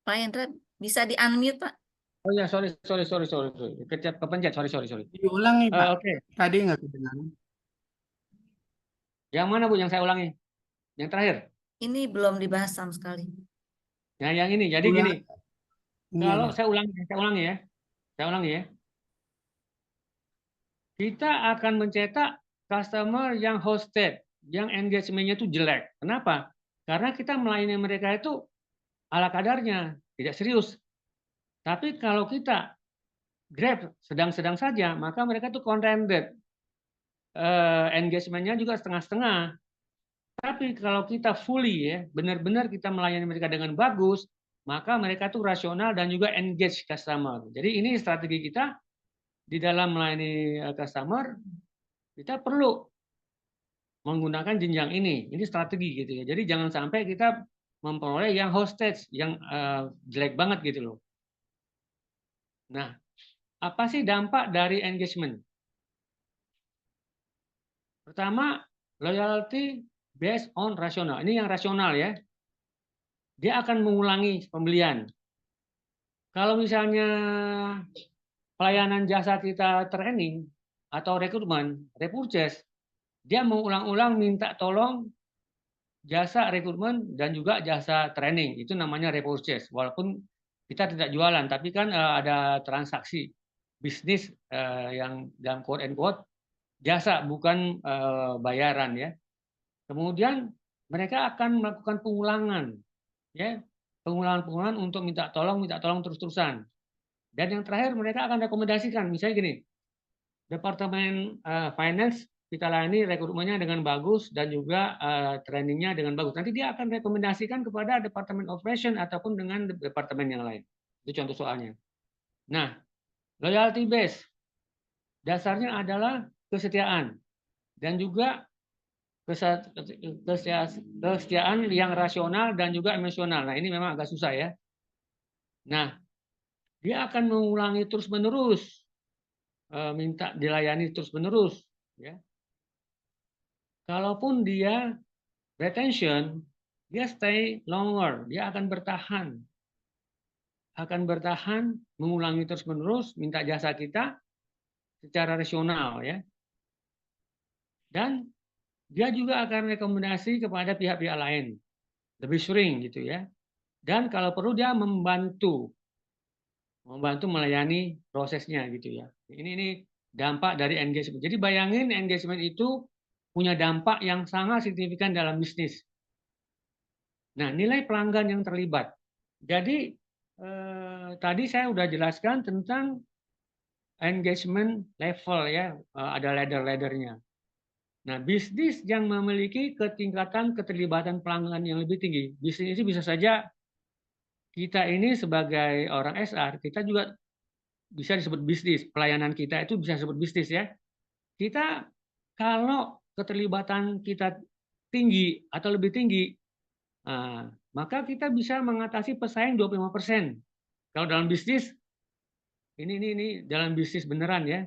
Pak Hendra bisa di unmute Pak. Oh ya, sorry. Kepencet, sorry. Diulang nih, Pak. Oke. Tadi nggak kedengaran. Yang mana Bu yang saya ulangi? Yang terakhir? Ini belum dibahas sama sekali. Nah, yang ini. Jadi Ulang. gini, Ini kalau aja. saya ulangi ya. Kita akan mencetak customer yang hosted, yang engagement-nya itu jelek. Kenapa? Karena kita melayani mereka itu ala kadarnya, tidak serius. Tapi kalau kita grab sedang-sedang saja, maka mereka itu contented. Engagement-nya juga setengah-setengah. Tapi kalau kita fully ya, benar-benar kita melayani mereka dengan bagus, maka mereka tuh rasional dan juga engage customer. Jadi ini strategi kita di dalam melayani customer, kita perlu menggunakan jenjang ini. Ini strategi gitu ya. Jadi jangan sampai kita memperoleh yang hostage yang jelek banget gitu loh. Nah, apa sih dampak dari engagement? Pertama, loyalty based on rasional. Ini yang rasional ya. Dia akan mengulangi pembelian. Kalau misalnya pelayanan jasa kita training atau rekrutmen, repurchase, dia mengulang-ulang minta tolong jasa rekrutmen dan juga jasa training. Itu namanya repurchase. Walaupun kita tidak jualan, tapi kan ada transaksi bisnis yang dalam quote and quote jasa bukan bayaran ya. Kemudian mereka akan melakukan pengulangan ya, pengulangan untuk minta tolong terus-terusan. Dan yang terakhir mereka akan rekomendasikan, misalnya gini, Departemen Finance kita layani rekrutmennya dengan bagus dan juga trainingnya dengan bagus. Nanti dia akan rekomendasikan kepada Departemen Operation ataupun dengan departemen yang lain. Itu contoh soalnya. Nah, loyalty base dasarnya adalah kesetiaan dan juga kesetiaan yang rasional dan juga emosional. Nah, ini memang agak susah ya. Nah, dia akan mengulangi terus-menerus, minta dilayani terus-menerus. Ya. Kalaupun dia retention, dia stay longer, dia akan bertahan, mengulangi terus-menerus, minta jasa kita secara rasional ya. Dan dia juga akan rekomendasi kepada pihak-pihak lain, lebih sering gitu ya. Dan kalau perlu dia membantu melayani prosesnya gitu ya. Ini dampak dari engagement. Jadi bayangin engagement itu punya dampak yang sangat signifikan dalam bisnis. Nah, nilai pelanggan yang terlibat. Jadi tadi saya sudah jelaskan tentang engagement level ya, ada ladder-laddernya. Nah, bisnis yang memiliki ketingkatan keterlibatan pelanggan yang lebih tinggi, bisnis ini bisa saja kita ini sebagai orang SR, kita juga bisa disebut bisnis, pelayanan kita itu bisa disebut bisnis ya. Kita kalau keterlibatan kita tinggi atau lebih tinggi, maka kita bisa mengatasi pesaing 25%. Kalau dalam bisnis, ini dalam bisnis beneran ya,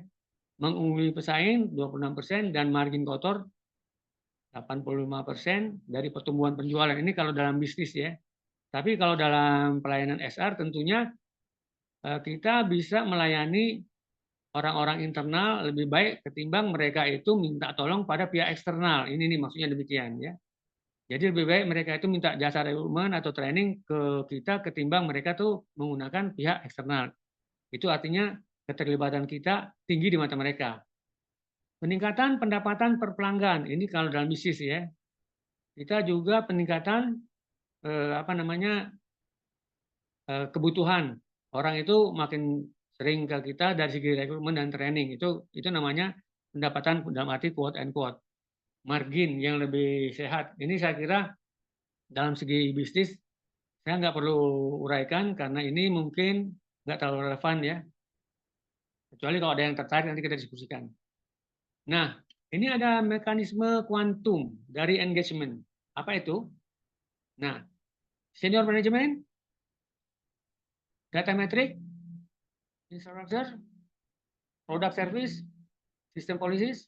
mengungguli pesaing 26% dan margin kotor 85% dari pertumbuhan penjualan. Ini kalau dalam bisnis ya. Tapi kalau dalam pelayanan SR tentunya kita bisa melayani orang-orang internal lebih baik ketimbang mereka itu minta tolong pada pihak eksternal. Ini nih maksudnya demikian ya. Jadi lebih baik mereka itu minta jasa rekrutmen atau training ke kita ketimbang mereka tuh menggunakan pihak eksternal. Itu artinya keterlibatan kita tinggi di mata mereka. Peningkatan pendapatan per pelanggan. Ini kalau dalam bisnis ya. Kita juga peningkatan kebutuhan. Orang itu makin sering ke kita dari segi rekrutmen dan training. Itu namanya pendapatan dalam arti quote and quote. Margin yang lebih sehat. Ini saya kira dalam segi bisnis saya nggak perlu uraikan karena ini mungkin nggak terlalu relevan ya. Kecuali kalau ada yang tertarik nanti kita diskusikan. Nah, ini ada mekanisme kuantum dari engagement. Apa itu? Nah, senior management, data metric, infrastructure, product service, system policies,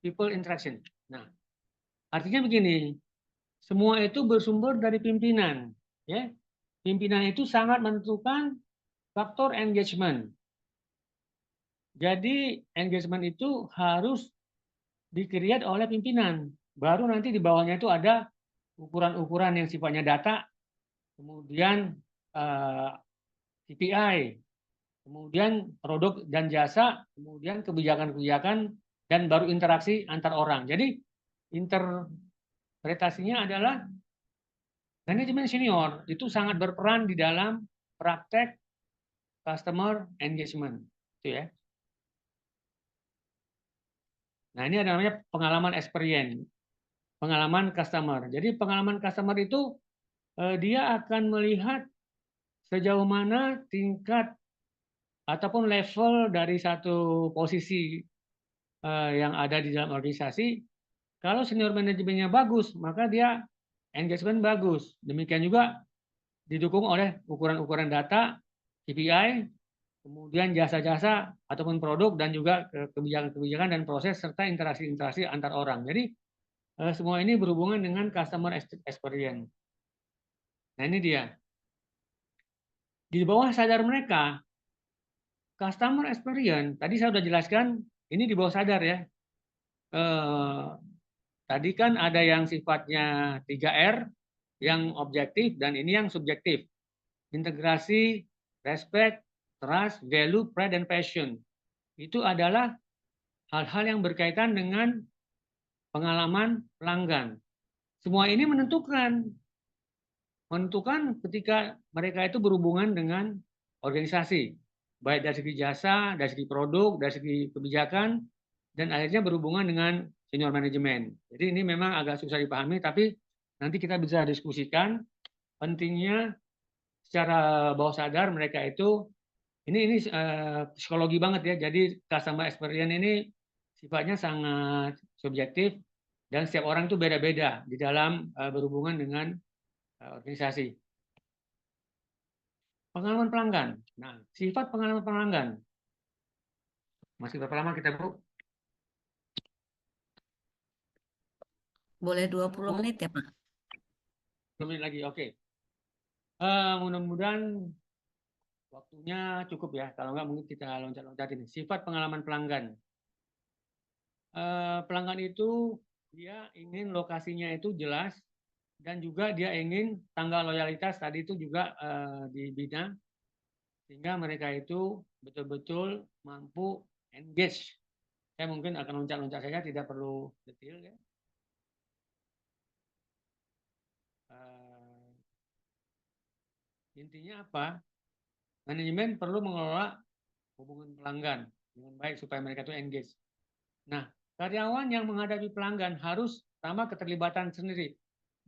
people interaction. Nah, artinya begini, semua itu bersumber dari pimpinan. Ya, pimpinan itu sangat menentukan faktor engagement. Jadi engagement itu harus di-create oleh pimpinan. Baru nanti di bawahnya itu ada ukuran-ukuran yang sifatnya data, kemudian KPI, kemudian produk dan jasa, kemudian kebijakan-kebijakan, dan baru interaksi antar orang. Jadi interpretasinya adalah manajemen senior itu sangat berperan di dalam praktek customer engagement. Itu ya. Nah, ini ada namanya pengalaman experience, pengalaman customer. Jadi pengalaman customer itu dia akan melihat sejauh mana tingkat ataupun level dari satu posisi yang ada di dalam organisasi. Kalau senior manajemennya bagus, maka dia engagement bagus. Demikian juga didukung oleh ukuran-ukuran data, KPI, kemudian jasa-jasa ataupun produk, dan juga kebijakan-kebijakan dan proses serta interaksi-interaksi antar orang. Jadi semua ini berhubungan dengan customer experience. Nah, ini dia. Di bawah sadar mereka, customer experience, tadi saya sudah jelaskan, ini di bawah sadar ya. Tadi kan ada yang sifatnya 3R, yang objektif, dan ini yang subjektif. Integrasi, respect, trust, value, pride, dan passion. Itu adalah hal-hal yang berkaitan dengan pengalaman pelanggan. Semua ini menentukan ketika mereka itu berhubungan dengan organisasi, baik dari segi jasa, dari segi produk, dari segi kebijakan, dan akhirnya berhubungan dengan senior manajemen. Jadi ini memang agak susah dipahami, tapi nanti kita bisa diskusikan pentingnya secara bawah sadar mereka itu ini psikologi banget ya. Jadi customer experience ini sifatnya sangat subjektif dan setiap orang itu beda-beda di dalam berhubungan dengan organisasi. Pengalaman pelanggan. Nah, sifat pengalaman pelanggan. Masih berapa lama kita, Bu? Boleh 20 menit ya, Pak? 20 menit lagi, oke. Mudah-mudahan waktunya cukup ya. Kalau enggak mungkin kita loncat-loncat ini. Sifat pengalaman pelanggan. Pelanggan itu dia ingin lokasinya itu jelas, dan juga dia ingin tanggal loyalitas tadi itu juga dibina, sehingga mereka itu betul-betul mampu engage. Saya mungkin akan loncat-loncat saja, tidak perlu detail ya. Intinya apa? Manajemen perlu mengelola hubungan pelanggan dengan baik supaya mereka itu engage. Nah, karyawan yang menghadapi pelanggan harus tambah keterlibatan sendiri.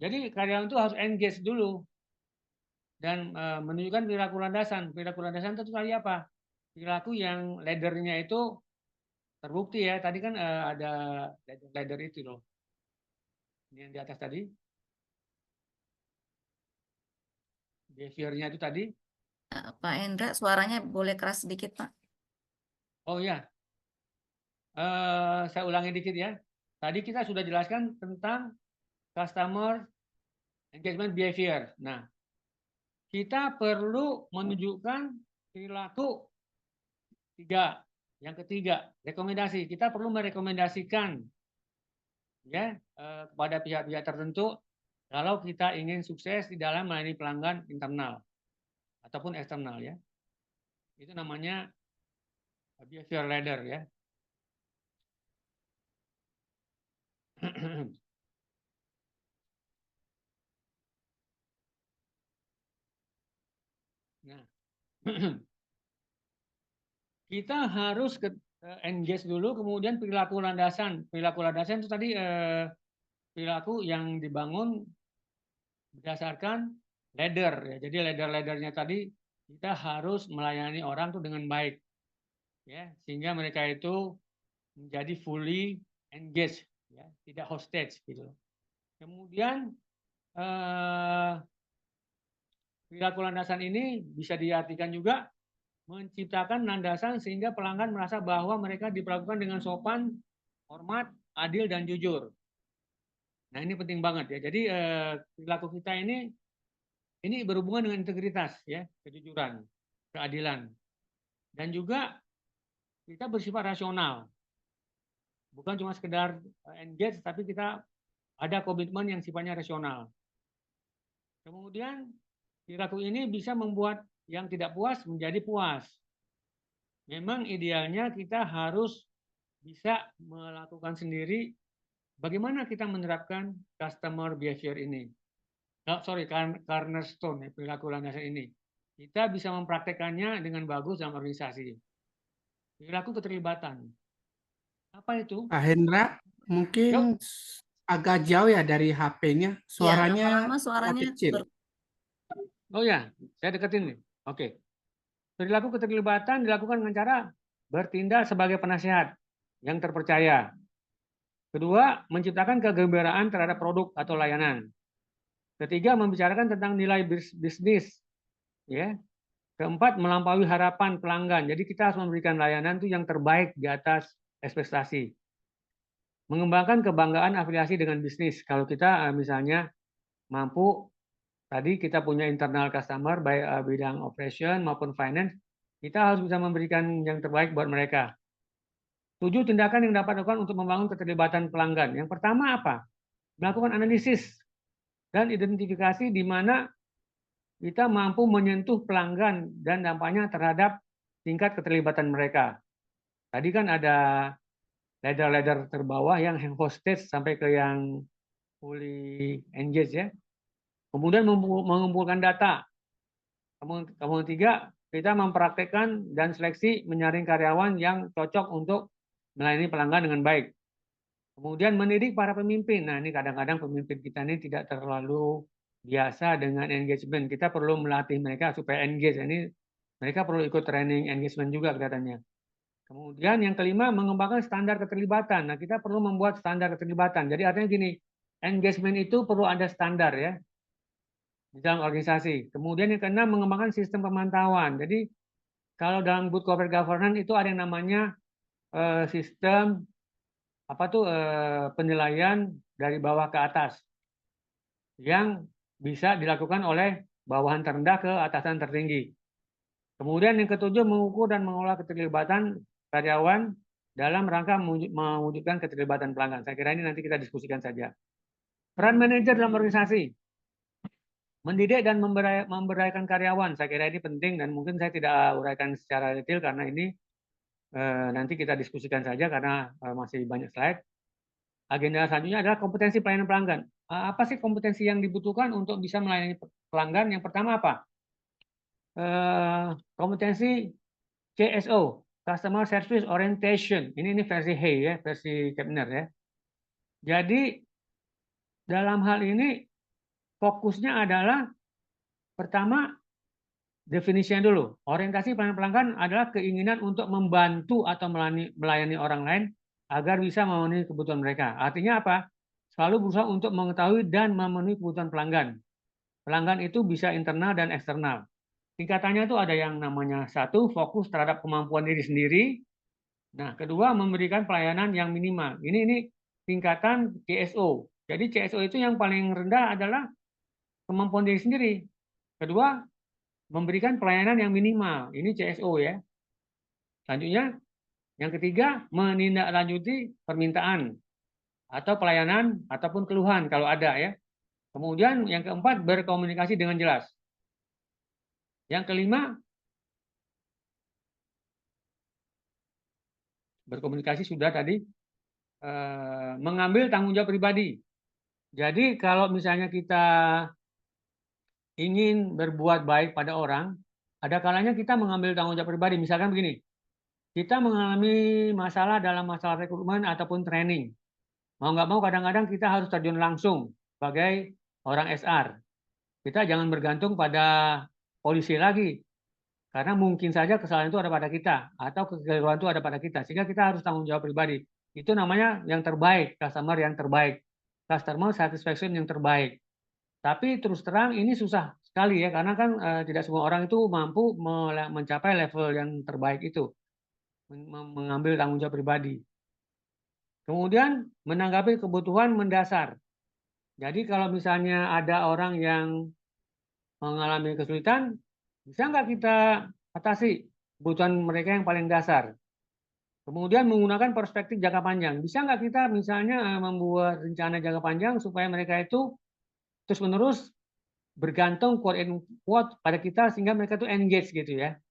Jadi karyawan itu harus engage dulu dan menunjukkan perilaku landasan. Perilaku landasan itu tadi apa? Perilaku yang leadernya itu terbukti ya. Tadi kan ada leader itu loh. Ini yang di atas tadi. Behavior-nya itu tadi. Pak Endra, suaranya boleh keras sedikit, Pak. Oh ya, saya ulangi dikit ya. Tadi kita sudah jelaskan tentang customer engagement behavior. Nah, kita perlu menunjukkan perilaku 3. Yang ketiga, rekomendasi. Kita perlu merekomendasikan ya kepada pihak-pihak tertentu kalau kita ingin sukses di dalam melayani pelanggan internal ataupun eksternal ya. Itu namanya behavior ladder ya. Nah, kita harus engage dulu, kemudian perilaku landasan. Perilaku landasan itu tadi perilaku yang dibangun berdasarkan ladder ya. Jadi ladder-laddernya tadi kita harus melayani orang tuh dengan baik ya, sehingga mereka itu menjadi fully engaged ya, tidak hostage gitu. Kemudian perilaku landasan ini bisa diartikan juga menciptakan landasan sehingga pelanggan merasa bahwa mereka diperlakukan dengan sopan, hormat, adil dan jujur. Nah, ini penting banget ya. Jadi perilaku kita ini berhubungan dengan integritas ya, kejujuran, keadilan. Dan juga kita bersifat rasional. Bukan cuma sekedar engage, tapi kita ada komitmen yang sifatnya rasional. Kemudian perilaku ini bisa membuat yang tidak puas menjadi puas. Memang idealnya kita harus bisa melakukan sendiri bagaimana kita menerapkan customer behavior ini. Cornerstone, perilaku landasan ini. Kita bisa mempraktekannya dengan bagus dalam organisasi. Perilaku keterlibatan. Apa itu? Pak Hendra, mungkin agak jauh ya dari HP-nya. Ya, Suaranya lama-lama suaranya kecil. Oh ya, saya deketin nih. Oke. Perilaku keterlibatan dilakukan dengan cara bertindak sebagai penasehat yang terpercaya. Kedua, menciptakan kegembiraan terhadap produk atau layanan. Ketiga, membicarakan tentang nilai bisnis. Ya. Keempat, melampaui harapan pelanggan. Jadi kita harus memberikan layanan itu yang terbaik di atas ekspektasi. Mengembangkan kebanggaan afiliasi dengan bisnis. Kalau kita misalnya mampu, tadi kita punya internal customer, baik bidang operation maupun finance, kita harus bisa memberikan yang terbaik buat mereka. 7 tindakan yang dapat dilakukan untuk membangun keterlibatan pelanggan. Yang pertama apa? Melakukan analisis dan identifikasi di mana kita mampu menyentuh pelanggan dan dampaknya terhadap tingkat keterlibatan mereka. Tadi kan ada ladder-ladder terbawah yang hostage sampai ke yang fully engaged ya. Kemudian mengumpulkan data. Kemudian tiga, kita mempraktekkan dan seleksi menyaring karyawan yang cocok untuk melayani pelanggan dengan baik. Kemudian mendidik para pemimpin. Nah, ini kadang-kadang pemimpin kita ini tidak terlalu biasa dengan engagement. Kita perlu melatih mereka supaya engage. Ini mereka perlu ikut training engagement juga kelihatannya. Kemudian yang kelima, mengembangkan standar keterlibatan. Nah, kita perlu membuat standar keterlibatan. Jadi artinya gini, engagement itu perlu ada standar ya di dalam organisasi. Kemudian yang keenam, mengembangkan sistem pemantauan. Jadi kalau dalam good corporate governance itu ada yang namanya sistem penilaian dari bawah ke atas yang bisa dilakukan oleh bawahan terendah ke atasan tertinggi. Kemudian yang ketujuh, mengukur dan mengolah keterlibatan karyawan dalam rangka mewujudkan keterlibatan pelanggan. Saya kira ini nanti kita diskusikan saja. Peran manajer dalam organisasi. Mendidik dan memberdayakan karyawan. Saya kira ini penting dan mungkin saya tidak uraikan secara detail karena ini nanti kita diskusikan saja karena masih banyak slide. Agenda selanjutnya adalah kompetensi pelayanan pelanggan. Apa sih kompetensi yang dibutuhkan untuk bisa melayani pelanggan? Yang pertama apa? Kompetensi CSO, Customer Service Orientation. Ini versi Hay ya, versi Kepner ya. Jadi dalam hal ini fokusnya adalah pertama definisinya dulu. Orientasi pelayanan pelanggan adalah keinginan untuk membantu atau melayani orang lain agar bisa memenuhi kebutuhan mereka. Artinya apa? Selalu berusaha untuk mengetahui dan memenuhi kebutuhan pelanggan. Pelanggan itu bisa internal dan eksternal. Tingkatannya itu ada yang namanya satu, fokus terhadap kemampuan diri sendiri. Nah, kedua, memberikan pelayanan yang minimal. Ini tingkatan CSO. Jadi CSO itu yang paling rendah adalah kemampuan diri sendiri. Kedua, memberikan pelayanan yang minimal. Ini CSO ya. Selanjutnya, Yang ketiga, menindaklanjuti permintaan atau pelayanan ataupun keluhan kalau ada ya. Kemudian yang keempat, berkomunikasi dengan jelas. Yang kelima, berkomunikasi sudah tadi, mengambil tanggung jawab pribadi. Jadi kalau misalnya kita ingin berbuat baik pada orang, ada kalanya kita mengambil tanggung jawab pribadi. Misalkan begini, kita mengalami masalah dalam masalah rekrutmen ataupun training. Mau nggak mau kadang-kadang kita harus terjun langsung sebagai orang SR. Kita jangan bergantung pada polisi lagi. Karena mungkin saja kesalahan itu ada pada kita atau kekeliruan itu ada pada kita. Sehingga kita harus tanggung jawab pribadi. Itu namanya yang terbaik, customer yang terbaik. Customer satisfaction yang terbaik. Tapi terus terang ini susah sekali ya, karena kan tidak semua orang itu mampu mencapai level yang terbaik itu. Mengambil tanggung jawab pribadi. Kemudian menanggapi kebutuhan mendasar. Jadi kalau misalnya ada orang yang mengalami kesulitan, bisa nggak kita atasi kebutuhan mereka yang paling dasar. Kemudian menggunakan perspektif jangka panjang. Bisa nggak kita misalnya membuat rencana jangka panjang supaya mereka itu terus-menerus bergantung quote pada kita sehingga mereka itu engage gitu ya.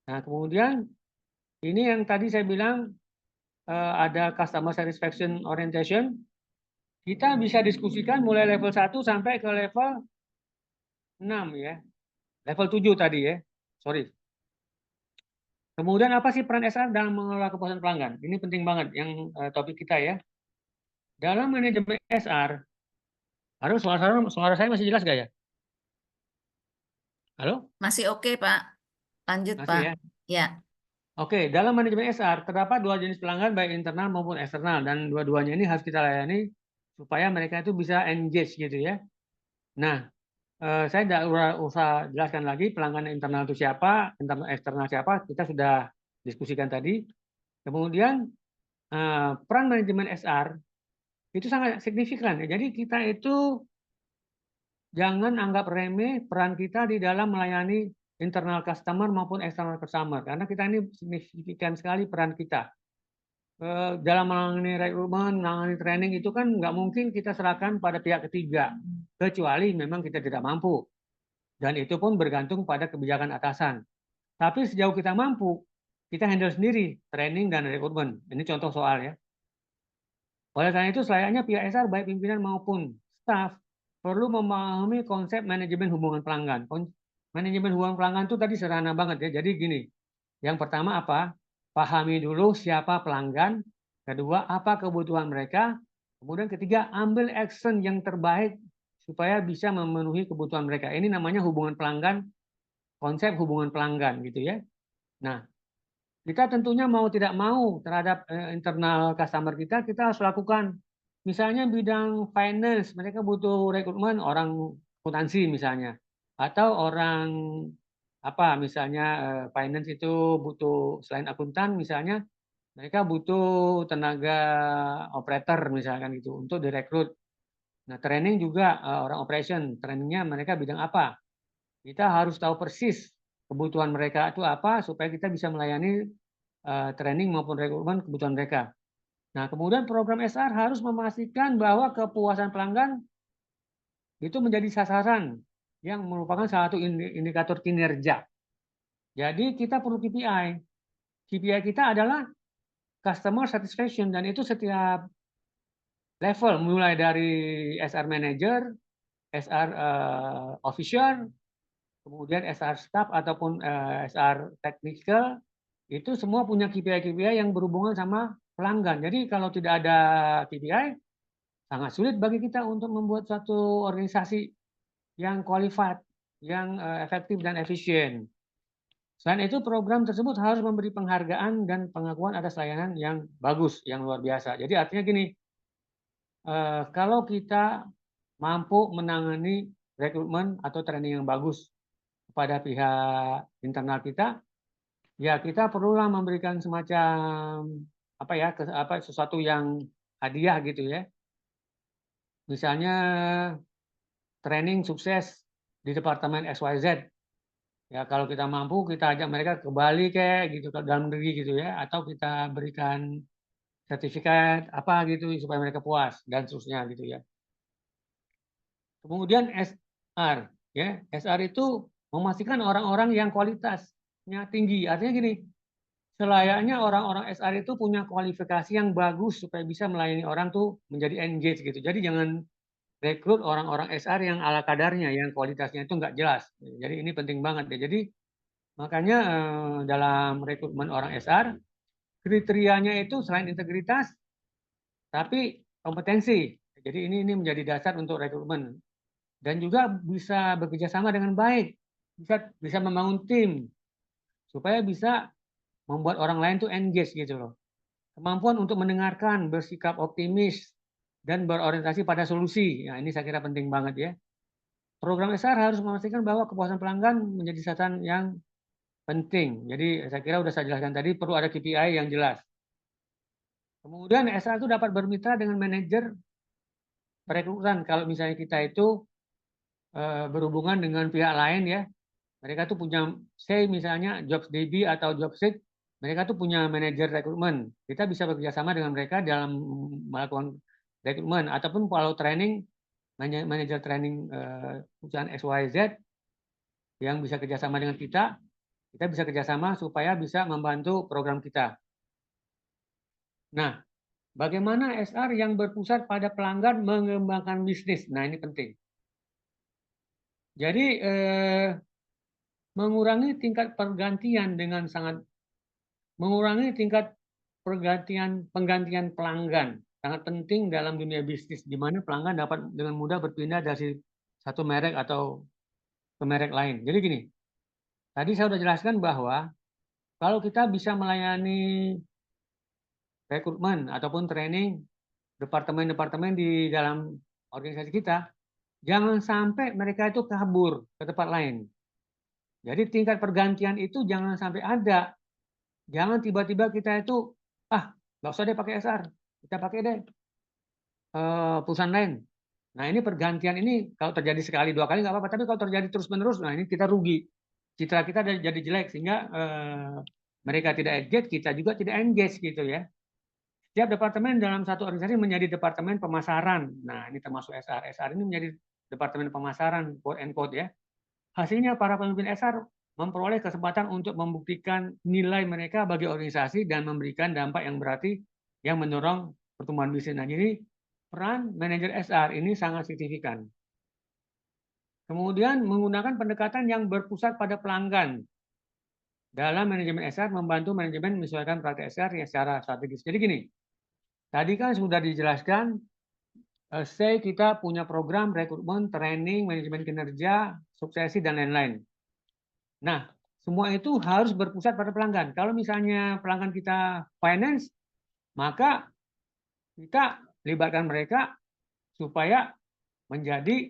Nah kemudian ini yang tadi saya bilang ada customer satisfaction orientation. Kita bisa diskusikan mulai level 1 sampai ke level 6 ya. Level 7 tadi ya. Sorry. Kemudian apa sih peran SR dalam mengelola kepuasan pelanggan? Ini penting banget yang topik kita ya. Dalam manajemen SR, halo suara saya masih jelas gak ya? Halo? Masih oke, Pak. Lanjut, Masih Pak. ya? Ya. Oke, dalam manajemen SR terdapat dua jenis pelanggan baik internal maupun eksternal dan dua-duanya ini harus kita layani supaya mereka itu bisa engage gitu ya. Nah, saya tidak usah jelaskan lagi pelanggan internal itu siapa, internal eksternal siapa, kita sudah diskusikan tadi. Kemudian peran manajemen SR itu sangat signifikan ya. Jadi kita itu jangan anggap remeh peran kita di dalam melayani internal customer maupun external customer karena kita ini signifikan sekali peran kita. Dalam menangani rekrutmen, menangani training itu kan nggak mungkin kita serahkan pada pihak ketiga kecuali memang kita tidak mampu. Dan itu pun bergantung pada kebijakan atasan. Tapi sejauh kita mampu, kita handle sendiri training dan rekrutmen. Ini contoh soal ya. Oleh karena itu, selayaknya pihak SR baik pimpinan maupun staf perlu memahami konsep manajemen hubungan pelanggan. Manajemen hubungan pelanggan itu tadi sederhana banget ya. Jadi gini, yang pertama apa? Pahami dulu siapa pelanggan. Kedua, apa kebutuhan mereka. Kemudian ketiga, ambil action yang terbaik supaya bisa memenuhi kebutuhan mereka. Ini namanya hubungan pelanggan, konsep hubungan pelanggan gitu ya. Nah, kita tentunya mau tidak mau terhadap internal customer kita harus lakukan. Misalnya bidang finance, mereka butuh rekrutmen orang akuntansi misalnya. Atau orang apa misalnya finance itu butuh selain akuntan misalnya mereka butuh tenaga operator misalkan gitu untuk direkrut. Nah, training juga orang operation, trainingnya mereka bidang apa? Kita harus tahu persis kebutuhan mereka itu apa supaya kita bisa melayani training maupun rekrutmen kebutuhan mereka. Nah, kemudian program SR harus memastikan bahwa kepuasan pelanggan itu menjadi sasaran yang merupakan salah satu indikator kinerja. Jadi kita perlu KPI. KPI kita adalah customer satisfaction dan itu setiap level mulai dari SR manager, SR officer, kemudian SR staff ataupun SR technical itu semua punya KPI-KPI yang berhubungan sama pelanggan. Jadi kalau tidak ada KPI, sangat sulit bagi kita untuk membuat suatu organisasi yang qualified, yang efektif dan efisien. Selain itu, program tersebut harus memberi penghargaan dan pengakuan atas layanan yang bagus, yang luar biasa. Jadi artinya gini, kalau kita mampu menangani rekrutmen atau training yang bagus kepada pihak internal kita, ya kita perlulah memberikan semacam apa ya, sesuatu yang hadiah gitu ya. Misalnya training sukses di departemen XYZ. Ya kalau kita mampu kita ajak mereka ke Bali kayak gitu, ke dalam negeri gitu ya, atau kita berikan sertifikat apa gitu supaya mereka puas dan seterusnya gitu ya. Kemudian SR ya, SR itu memastikan orang-orang yang kualitasnya tinggi. Artinya gini, selayaknya orang-orang SR itu punya kualifikasi yang bagus supaya bisa melayani orang tuh menjadi engage gitu. Jadi jangan rekrut orang-orang SR yang ala kadarnya, yang kualitasnya itu nggak jelas. Jadi ini penting banget ya. Jadi makanya dalam rekrutmen orang SR, kriterianya itu selain integritas, tapi kompetensi. Jadi ini menjadi dasar untuk rekrutmen. Dan juga bisa bekerja sama dengan baik, bisa membangun tim, supaya bisa membuat orang lain tuh engage gitu loh. Kemampuan untuk mendengarkan, bersikap optimis, dan berorientasi pada solusi. Nah, ini saya kira penting banget ya. Program SR harus memastikan bahwa kepuasan pelanggan menjadi catatan yang penting. Jadi saya kira sudah saya jelaskan tadi, perlu ada KPI yang jelas. Kemudian SR itu dapat bermitra dengan manajer perekrutan. Kalau misalnya kita itu berhubungan dengan pihak lain ya, mereka tuh punya, say misalnya JobsDB atau JobSeek, mereka tuh punya manajer rekrutmen. Kita bisa bekerja sama dengan mereka dalam melakukan rekrutmen ataupun kalau training, manajer training perusahaan XYZ yang bisa kerjasama dengan kita bisa kerjasama supaya bisa membantu program kita. Nah, bagaimana SR yang berpusat pada pelanggan mengembangkan bisnis? Nah, ini penting. Jadi, mengurangi tingkat penggantian penggantian pelanggan sangat penting dalam dunia bisnis, di mana pelanggan dapat dengan mudah berpindah dari satu merek atau ke merek lain. Jadi gini, tadi saya sudah jelaskan bahwa kalau kita bisa melayani rekrutmen ataupun training departemen-departemen di dalam organisasi kita, jangan sampai mereka itu kabur ke tempat lain. Jadi tingkat pergantian itu jangan sampai ada. Jangan tiba-tiba kita itu, nggak usah deh pakai SR, kita pakai deh perusahaan lain. Nah ini pergantian ini kalau terjadi sekali dua kali nggak apa-apa, tapi kalau terjadi terus-menerus, nah ini kita rugi. Citra kita jadi jelek sehingga mereka tidak engage, kita juga tidak engage gitu ya. Setiap departemen dalam satu organisasi menjadi departemen pemasaran. Nah ini termasuk SR. SR ini menjadi departemen pemasaran, quote and quote ya. Hasilnya para pemimpin SR memperoleh kesempatan untuk membuktikan nilai mereka bagi organisasi dan memberikan dampak yang berarti yang mendorong pertumbuhan bisnis. Nah, jadi peran manajer SR ini sangat signifikan. Kemudian menggunakan pendekatan yang berpusat pada pelanggan. Dalam manajemen SR membantu manajemen menyesuaikan praktek SR yang secara strategis. Jadi gini, tadi kan sudah dijelaskan, say kita punya program rekrutmen, training, manajemen kinerja, suksesi, dan lain-lain. Nah, semua itu harus berpusat pada pelanggan. Kalau misalnya pelanggan kita finance, maka kita libatkan mereka supaya menjadi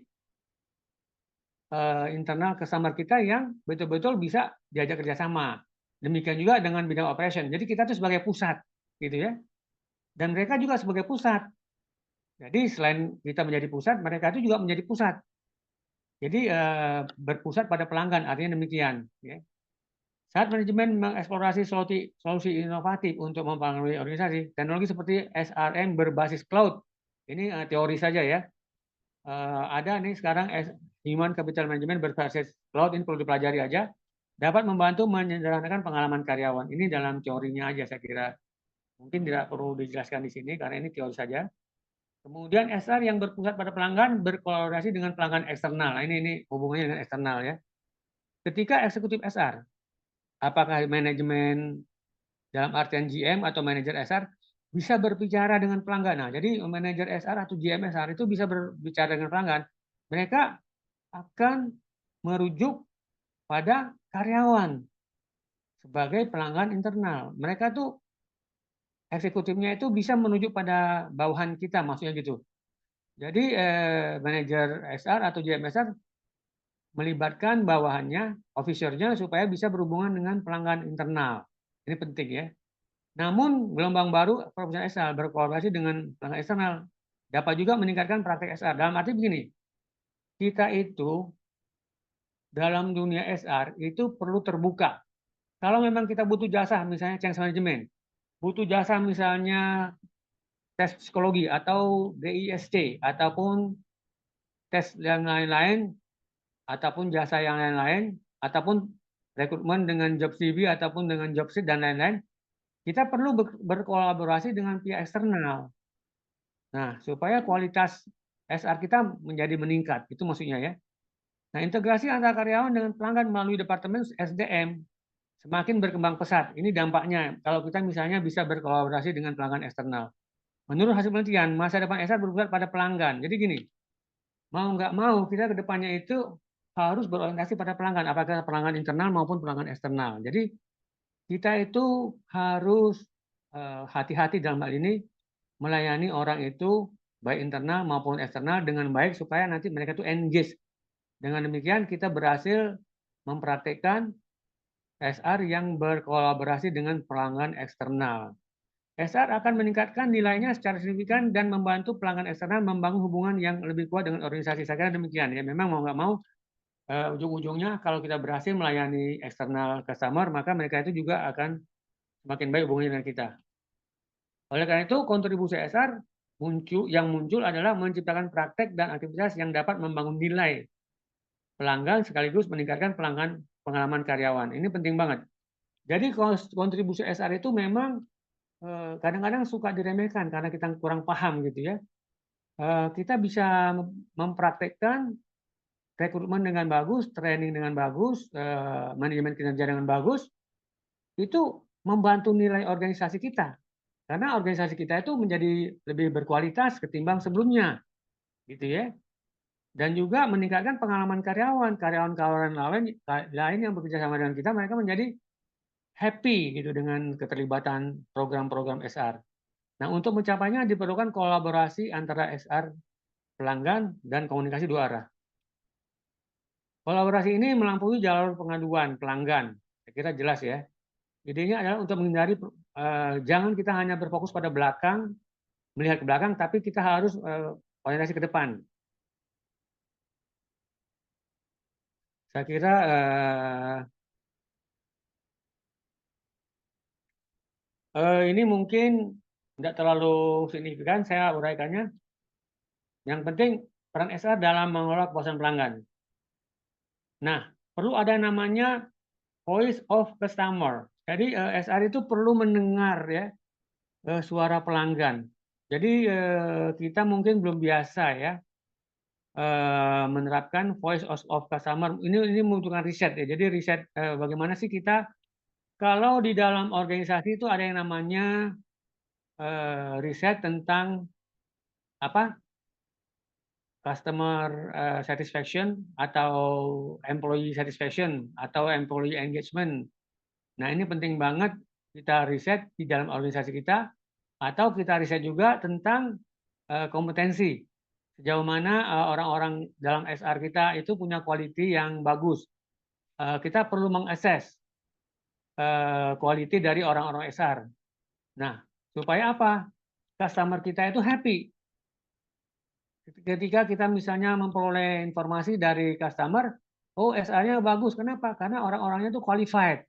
internal customer kita yang betul-betul bisa diajak kerjasama. Demikian juga dengan bidang operation. Jadi kita itu sebagai pusat, gitu ya. Dan mereka juga sebagai pusat. Jadi selain kita menjadi pusat, mereka itu juga menjadi pusat. Jadi berpusat pada pelanggan, artinya demikian. Ya. Saat manajemen mengeksplorasi solusi inovatif untuk mempengaruhi organisasi, teknologi seperti SRM berbasis cloud, ini teori saja ya. Ada nih sekarang Human Capital Management berbasis cloud, ini perlu dipelajari aja, dapat membantu menyederhanakan pengalaman karyawan. Ini dalam teorinya aja saya kira. Mungkin tidak perlu dijelaskan di sini karena ini teori saja. Kemudian SR yang berpusat pada pelanggan berkolaborasi dengan pelanggan eksternal. Nah, ini hubungannya dengan eksternal ya. Ketika eksekutif SR, apakah manajemen dalam artian GM atau manajer SR bisa berbicara dengan pelanggan. Nah, jadi manajer SR atau GM SR itu bisa berbicara dengan pelanggan. Mereka akan merujuk pada karyawan sebagai pelanggan internal. Mereka tuh eksekutifnya itu bisa menuju pada bawahan kita, maksudnya gitu. Jadi manajer SR atau GM SR melibatkan bawahannya, officernya supaya bisa berhubungan dengan pelanggan internal. Ini penting ya. Namun gelombang baru profesional SR berkolaborasi dengan pelanggan eksternal dapat juga meningkatkan praktek SR. Dalam arti begini, kita itu dalam dunia SR itu perlu terbuka. Kalau memang kita butuh jasa, misalnya change management, butuh jasa misalnya tes psikologi atau DISC, ataupun tes yang lain-lain, ataupun jasa yang lain-lain, ataupun rekrutmen dengan job CV ataupun dengan job sheet dan lain-lain, kita perlu berkolaborasi dengan pihak eksternal. Nah, supaya kualitas SR kita menjadi meningkat, itu maksudnya ya. Nah, integrasi antara karyawan dengan pelanggan melalui Departemen SDM semakin berkembang pesat. Ini dampaknya kalau kita misalnya bisa berkolaborasi dengan pelanggan eksternal. Menurut hasil penelitian, masa depan SR berpusat pada pelanggan. Jadi gini, mau nggak mau kita ke depannya itu harus berorientasi pada pelanggan, apakah pelanggan internal maupun pelanggan eksternal. Jadi kita itu harus hati-hati dalam hal ini melayani orang itu baik internal maupun eksternal dengan baik supaya nanti mereka itu engage. Dengan demikian kita berhasil mempraktekkan SR yang berkolaborasi dengan pelanggan eksternal. SR akan meningkatkan nilainya secara signifikan dan membantu pelanggan eksternal membangun hubungan yang lebih kuat dengan organisasi. Saya kira demikian ya. Memang mau nggak mau ujung-ujungnya kalau kita berhasil melayani eksternal customer, maka mereka itu juga akan semakin baik hubungannya dengan kita. Oleh karena itu, kontribusi SR yang muncul adalah menciptakan praktek dan aktivitas yang dapat membangun nilai pelanggan sekaligus meningkatkan pengalaman karyawan. Ini penting banget. Jadi kontribusi SR itu memang kadang-kadang suka diremehkan karena kita kurang paham gitu ya. Kita bisa mempraktekkan rekrutmen dengan bagus, training dengan bagus, manajemen kinerja dengan bagus, itu membantu nilai organisasi kita. Karena organisasi kita itu menjadi lebih berkualitas ketimbang sebelumnya, gitu ya. Dan juga meningkatkan pengalaman karyawan-karyawan lain yang bekerja sama dengan kita, mereka menjadi happy gitu dengan keterlibatan program-program SR. Nah, untuk mencapainya diperlukan kolaborasi antara SR, pelanggan, dan komunikasi dua arah. Kolaborasi ini melampaui jalur pengaduan pelanggan. Saya kira jelas ya. Idenya adalah untuk menghindari jangan kita hanya berfokus pada belakang, melihat ke belakang, tapi kita harus orientasi ke depan. Saya kira ini mungkin tidak terlalu signifikan saya uraikannya. Yang penting peran SR dalam mengelola kepuasan pelanggan. Nah, perlu ada namanya voice of customer. Jadi SR itu perlu mendengar ya suara pelanggan. Jadi kita mungkin belum biasa ya menerapkan voice of customer. Ini membutuhkan riset ya. Jadi riset bagaimana sih kita kalau di dalam organisasi itu ada yang namanya riset tentang apa customer satisfaction atau employee satisfaction atau employee engagement. Nah, ini penting banget kita riset di dalam organisasi kita atau kita riset juga tentang kompetensi. Sejauh mana orang-orang dalam SR kita itu punya quality yang bagus. Kita perlu mengakses quality dari orang-orang SR. Nah, supaya apa? Customer kita itu happy. Ketika kita misalnya memperoleh informasi dari customer, oh SR-nya bagus. Kenapa? Karena orang-orangnya itu qualified.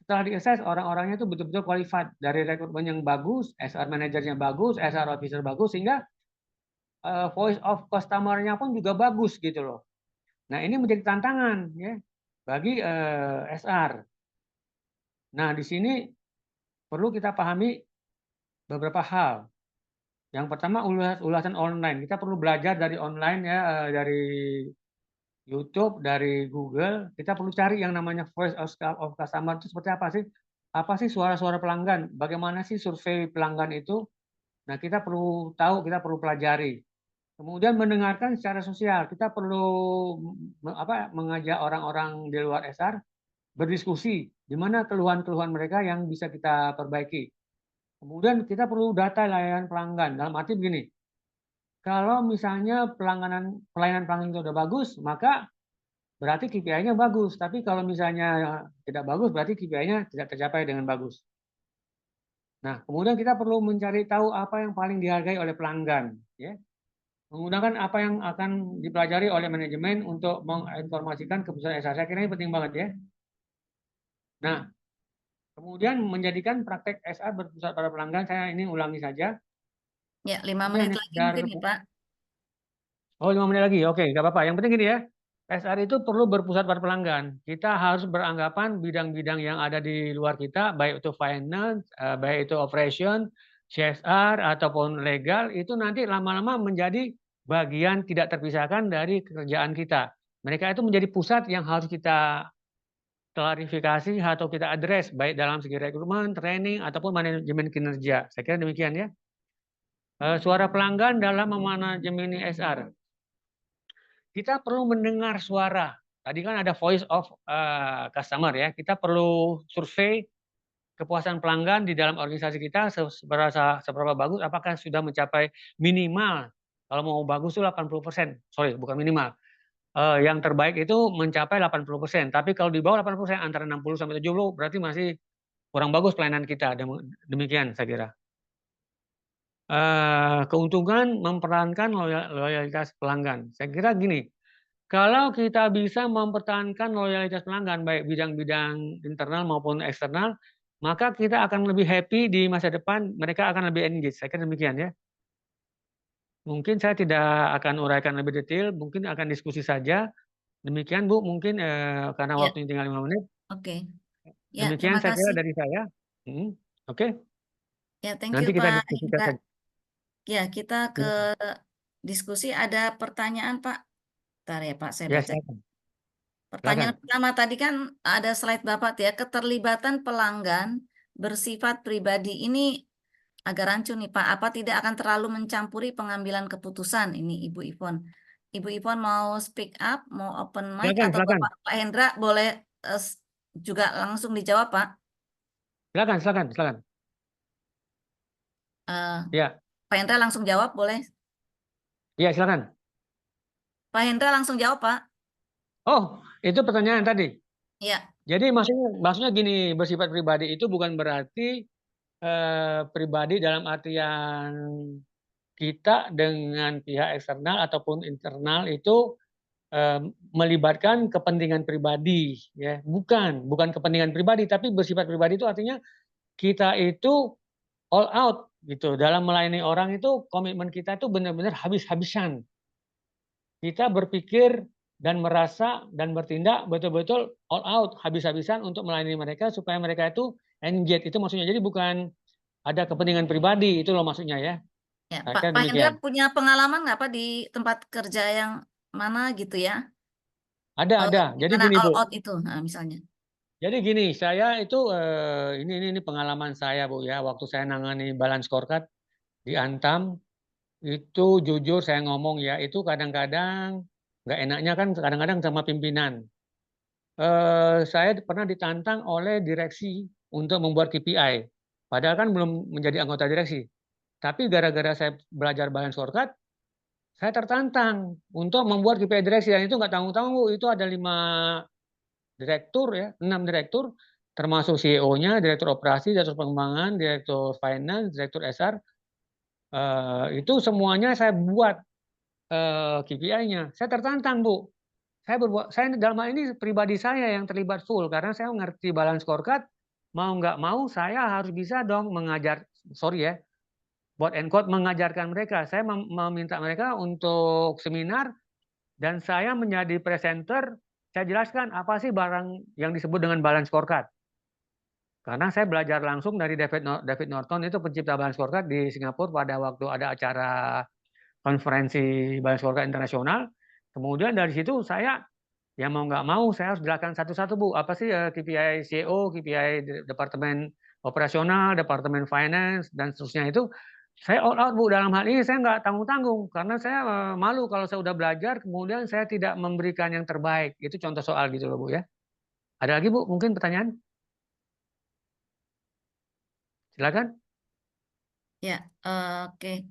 Setelah di-assess, orang-orangnya itu betul-betul qualified. Dari rekrutmen yang bagus, SR manajernya bagus, SR officer bagus, sehingga voice of customer-nya pun juga bagus gitu loh. Nah, ini menjadi tantangan ya bagi SR. Nah, di sini perlu kita pahami beberapa hal. Yang pertama ulasan online. Kita perlu belajar dari online ya, dari YouTube, dari Google. Kita perlu cari yang namanya voice of customer itu seperti apa sih? Apa sih suara-suara pelanggan? Bagaimana sih survei pelanggan itu? Nah, kita perlu tahu, kita perlu pelajari. Kemudian mendengarkan secara sosial. Kita perlu mengajak orang-orang di luar SR berdiskusi di mana keluhan-keluhan mereka yang bisa kita perbaiki. Kemudian kita perlu data layanan pelanggan. Dalam arti begini, kalau misalnya pelayanan pelanggan itu sudah bagus, maka berarti KPI-nya bagus. Tapi kalau misalnya tidak bagus, berarti KPI-nya tidak tercapai dengan bagus. Nah, kemudian kita perlu mencari tahu apa yang paling dihargai oleh pelanggan. Ya. menggunakan apa yang akan dipelajari oleh manajemen untuk menginformasikan keputusan SR. Saya kira ini penting banget ya. Nah, kemudian menjadikan praktek SR berpusat pada pelanggan, saya ini ulangi saja. Ya, 5 Ini menit hanya lagi sekedar, mungkin ya, Pak. oh 5 menit lagi, oke, nggak apa-apa. Yang penting ini ya, SR itu perlu berpusat pada pelanggan. Kita harus beranggapan bidang-bidang yang ada di luar kita, baik itu finance, baik itu operation, CSR, ataupun legal, itu nanti lama-lama menjadi bagian tidak terpisahkan dari kerjaan kita. Mereka itu menjadi pusat yang harus kita klarifikasi atau kita address, baik dalam segi rekrutmen, training, ataupun manajemen kinerja. Saya kira demikian ya. Suara pelanggan dalam memanajemeni SR. Kita perlu mendengar suara. Tadi kan ada voice of customer ya. Kita perlu survei kepuasan pelanggan di dalam organisasi kita seberapa bagus, apakah sudah mencapai minimal. Kalau mau bagus itu 80%. Sorry, bukan minimal. Yang terbaik itu mencapai 80%. Tapi kalau di bawah 80%, antara 60 sampai 70, berarti masih kurang bagus pelayanan kita. Demikian saya kira. Keuntungan memperankan loyalitas pelanggan. Saya kira gini, kalau kita bisa mempertahankan loyalitas pelanggan, baik bidang-bidang internal maupun eksternal, maka kita akan lebih happy di masa depan, mereka akan lebih engage. Saya kira demikian ya. Mungkin saya tidak akan uraikan lebih detail, mungkin akan diskusi saja. Demikian Bu, mungkin karena Ya, waktunya tinggal 5 menit. oke. Ya, Demikian terima saya kira kasih. dari saya. Oke, Ya, thank you nanti kita Pak diskusikan Hendra. saja. Ya, kita ke Ya, diskusi. Ada pertanyaan Pak. Bentar ya Pak, saya ya baca. silakan. Pertanyaan Silakan. pertama tadi kan ada slide Bapak ya, keterlibatan pelanggan bersifat pribadi ini agak rancu nih Pak. Apa tidak akan terlalu mencampuri pengambilan keputusan? Ini Ibu Ivon. Ibu Ivon mau speak up, mau open mic, Silakan, atau silakan. Pak Hendra boleh juga langsung dijawab Pak? Silakan, silakan, silakan. Eh, Ya, Pak Hendra langsung jawab boleh? ya silakan. Pak Hendra langsung jawab Pak. Oh, itu pertanyaan tadi. Ya, Jadi maksudnya gini, bersifat pribadi itu bukan berarti pribadi dalam artian kita dengan pihak eksternal ataupun internal itu eh, melibatkan kepentingan pribadi, ya. Bukan kepentingan pribadi, tapi bersifat pribadi itu artinya kita itu all out gitu dalam melayani orang. Itu komitmen kita itu benar-benar habis-habisan. Kita berpikir dan merasa dan bertindak betul-betul all out, habis-habisan untuk melayani mereka supaya mereka itu engage. Itu maksudnya. Jadi bukan ada kepentingan pribadi, itu loh maksudnya ya. ya Saya Pak. kira Pak Hendra demikian. punya pengalaman nggak Pak di tempat kerja yang mana gitu ya? Ada. Di Jadi mana gini all Bu. out itu, nah, misalnya. Jadi gini, saya itu ini pengalaman saya Bu ya. Waktu saya nangani balance scorecard di Antam, itu jujur saya ngomong ya, itu kadang-kadang nggak enaknya kan kadang-kadang sama pimpinan. Saya pernah ditantang oleh direksi untuk membuat KPI. Padahal kan belum menjadi anggota direksi. Tapi gara-gara saya belajar balance scorecard, saya tertantang untuk membuat KPI direksi. Dan itu nggak tanggung-tanggung, itu ada 5 direktur ya, 6 direktur, termasuk CEO-nya, direktur operasi, direktur pengembangan, direktur finance, direktur SR. Itu semuanya saya buat KPI-nya. Saya tertantang Bu. Saya dalam hal ini pribadi saya yang terlibat full karena saya mengerti balance scorecard. Mau nggak mau saya harus bisa dong mengajar, sorry ya, quote and quote mengajarkan mereka. Saya meminta mereka untuk seminar dan saya menjadi presenter. Saya jelaskan apa sih barang yang disebut dengan balance scorecard. Karena saya belajar langsung dari David Norton, itu pencipta balance scorecard di Singapura pada waktu ada acara konferensi balance scorecard internasional. Kemudian dari situ saya, ya mau nggak mau saya harus jelaskan satu-satu Bu. Apa sih KPI CEO, KPI Departemen Operasional, Departemen Finance, dan seterusnya itu. Saya all out Bu, dalam hal ini saya nggak tanggung-tanggung. Karena saya malu kalau saya udah belajar, kemudian saya tidak memberikan yang terbaik. Itu contoh soal gitu loh Bu ya. Ada lagi Bu, mungkin pertanyaan? Silakan. Ya, oke.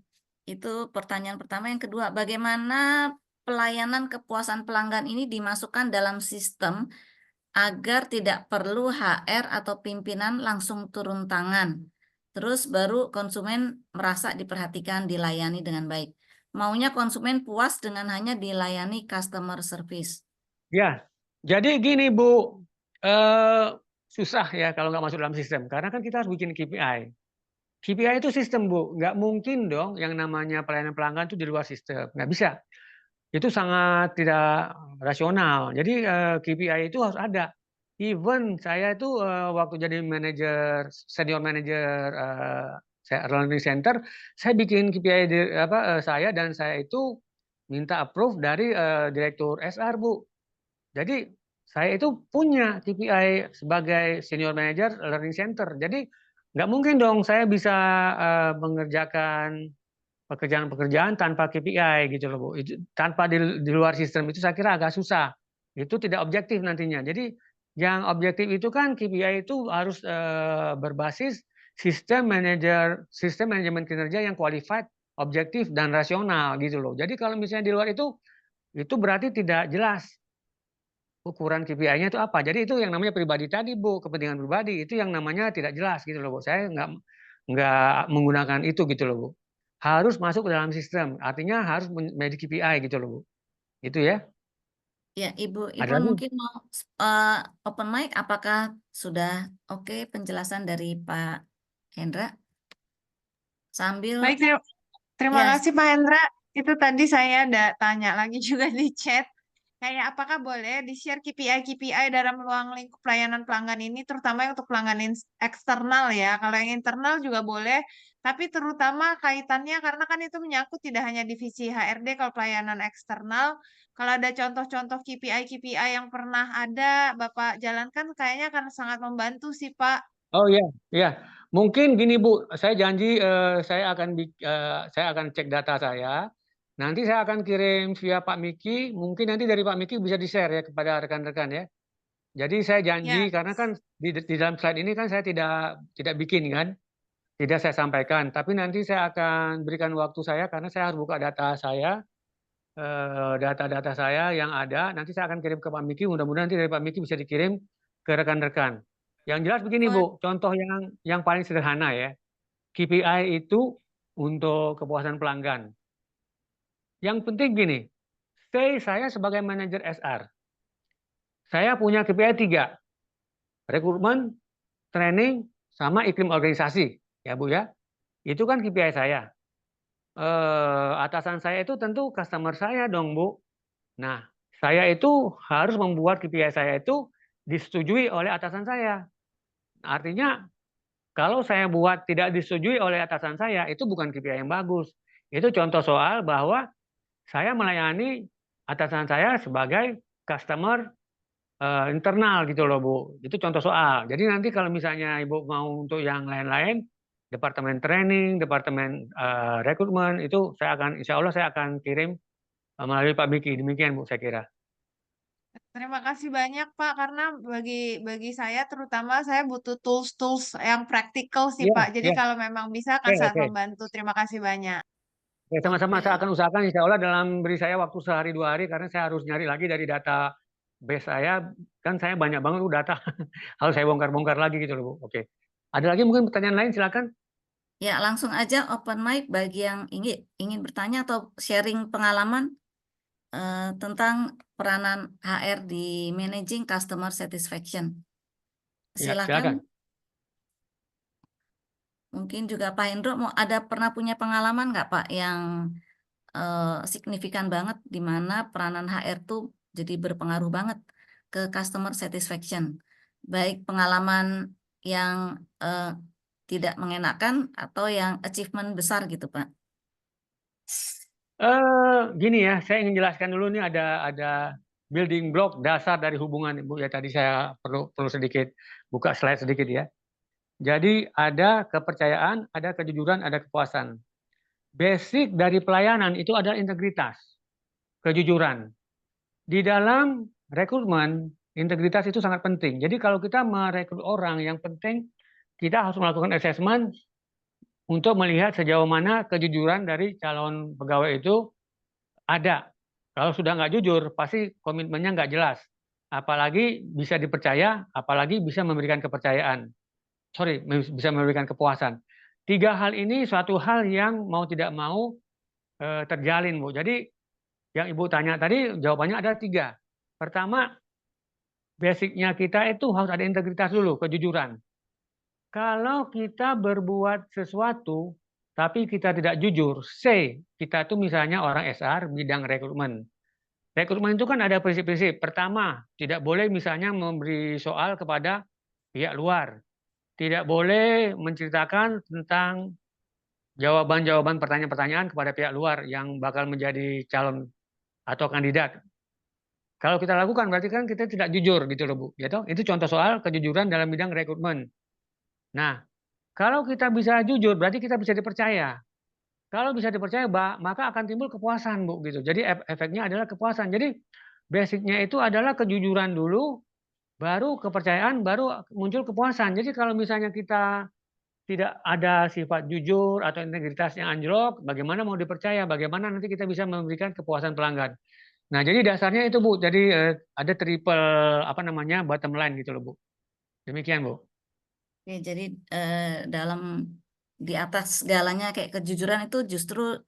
Itu pertanyaan pertama. Yang kedua, bagaimana pelayanan kepuasan pelanggan ini dimasukkan dalam sistem agar tidak perlu HR atau pimpinan langsung turun tangan. Terus baru konsumen merasa diperhatikan, dilayani dengan baik. maunya konsumen puas dengan hanya dilayani customer service. Ya, jadi gini Bu, susah ya kalau nggak masuk dalam sistem, karena kan kita harus bikin KPI. KPI itu sistem Bu, nggak mungkin dong yang namanya pelayanan pelanggan itu di luar sistem, nggak bisa. Itu sangat tidak rasional. Jadi KPI itu harus ada. Even saya itu waktu jadi manajer, senior manager learning center, saya bikin KPI saya dan saya itu minta approve dari direktur SR Bu. Jadi saya itu punya KPI sebagai senior manager learning center. Jadi nggak mungkin dong saya bisa mengerjakan pekerjaan-pekerjaan tanpa KPI gitu loh Bu. Tanpa di luar sistem itu saya kira agak susah. Itu tidak objektif nantinya. Jadi yang objektif itu kan KPI itu harus berbasis sistem manajemen kinerja yang qualified, objektif dan rasional gitu loh. Jadi kalau misalnya di luar itu berarti tidak jelas ukuran KPI-nya itu apa. Jadi itu yang namanya pribadi tadi Bu, kepentingan pribadi itu yang namanya tidak jelas gitu loh Bu. Saya nggak menggunakan itu gitu loh Bu. Harus masuk ke dalam sistem, artinya harus menjadi KPI gitu loh Bu. Itu ya. Ya, Ibu Ada Ipon lagi? mungkin mau open mic, apakah sudah oke penjelasan dari Pak Hendra? Sambil Baik, terima ya, kasih Pak Hendra. Itu tadi saya ada tanya lagi juga di chat. Kayak apakah boleh di-share KPI dalam ruang lingkup pelayanan pelanggan ini, terutama untuk pelanggan eksternal ya. Kalau yang internal juga boleh, tapi terutama kaitannya karena kan itu menyangkut tidak hanya divisi HRD kalau pelayanan eksternal. Kalau ada contoh-contoh KPI yang pernah ada Bapak jalankan, kayaknya akan sangat membantu sih Pak. Oh iya, iya. Mungkin gini Bu, saya janji saya akan cek data saya. Nanti saya akan kirim via Pak Miki. Mungkin nanti dari Pak Miki bisa di-share ya kepada rekan-rekan ya. Jadi saya janji Ya, karena kan di dalam slide ini kan saya tidak bikin kan, tidak saya sampaikan. Tapi nanti saya akan berikan waktu saya karena saya harus buka data saya, data-data saya yang ada. Nanti saya akan kirim ke Pak Miki. Mudah-mudahan nanti dari Pak Miki bisa dikirim ke rekan-rekan. Yang jelas begini boleh. Bu, contoh yang paling sederhana ya. KPI itu untuk kepuasan pelanggan. Yang penting gini, saya sebagai manajer SR, saya punya KPI 3. Rekrutmen, training, sama iklim organisasi. Ya Bu ya, itu kan KPI saya. Atasan saya itu tentu customer saya dong Bu. Nah, saya itu harus membuat KPI saya itu disetujui oleh atasan saya. Artinya kalau saya buat tidak disetujui oleh atasan saya, itu bukan KPI yang bagus. Itu contoh soal bahwa saya melayani atasan saya sebagai customer internal gitu loh Bu. Itu contoh soal. Jadi nanti kalau misalnya Ibu mau untuk yang lain-lain, departemen training, departemen rekrutmen, itu insya Allah saya akan kirim melalui Pak Biki. Demikian Bu saya kira. Terima kasih banyak Pak, karena bagi saya terutama saya butuh tools-tools yang praktikal sih Iya, Pak. Jadi iya. kalau memang bisa akan Oke, sangat oke. membantu. Terima kasih banyak. Ya, sama-sama saya oke. akan usahakan insya Allah dalam beri saya waktu sehari 2 hari karena saya harus nyari lagi dari data base saya, kan saya banyak banget data harus saya bongkar-bongkar lagi gitu loh Bu. Oke. Ada lagi mungkin pertanyaan lain silakan. Ya, langsung aja open mic bagi yang ingin bertanya atau sharing pengalaman tentang peranan HR di managing customer satisfaction. Ya, Silakan. silakan. Mungkin juga Pak Hendro pernah punya pengalaman nggak Pak yang signifikan banget di mana peranan HR tuh jadi berpengaruh banget ke customer satisfaction. Baik pengalaman yang tidak mengenakan atau yang achievement besar gitu Pak. Gini ya, saya ingin jelaskan dulu nih ada building block dasar dari hubungan Ibu ya, tadi saya perlu sedikit buka slide sedikit ya. Jadi ada kepercayaan, ada kejujuran, ada kepuasan. Basic dari pelayanan itu adalah integritas, kejujuran. Di dalam rekrutmen, integritas itu sangat penting. Jadi kalau kita merekrut orang, yang penting kita harus melakukan assessment untuk melihat sejauh mana kejujuran dari calon pegawai itu ada. Kalau sudah nggak jujur, pasti komitmennya nggak jelas. Apalagi bisa dipercaya, apalagi bisa memberikan kepercayaan. Bisa memberikan kepuasan. 3 hal ini suatu hal yang mau tidak mau terjalin, Bu. Jadi yang Ibu tanya tadi jawabannya ada 3. Pertama, basicnya kita itu harus ada integritas dulu, kejujuran. Kalau kita berbuat sesuatu tapi kita tidak jujur, say kita itu misalnya orang SR bidang rekrutmen. Rekrutmen itu kan ada prinsip-prinsip. Pertama, tidak boleh misalnya memberi soal kepada pihak luar. Tidak boleh menceritakan tentang jawaban-jawaban pertanyaan-pertanyaan kepada pihak luar yang bakal menjadi calon atau kandidat. Kalau kita lakukan berarti kan kita tidak jujur gitu loh Bu. Gitu? Itu contoh soal kejujuran dalam bidang rekrutmen. Nah, kalau kita bisa jujur berarti kita bisa dipercaya. Kalau bisa dipercaya maka akan timbul kepuasan Bu gitu. Jadi efeknya adalah kepuasan. Jadi basicnya itu adalah kejujuran dulu, baru kepercayaan, baru muncul kepuasan. Jadi kalau misalnya kita tidak ada sifat jujur atau integritas yang anjlok, bagaimana mau dipercaya? Bagaimana nanti kita bisa memberikan kepuasan pelanggan? Nah, jadi dasarnya itu Bu. Jadi ada triple bottom line gitu loh Bu. Demikian Bu. Oke, jadi dalam di atas segalanya kayak kejujuran itu justru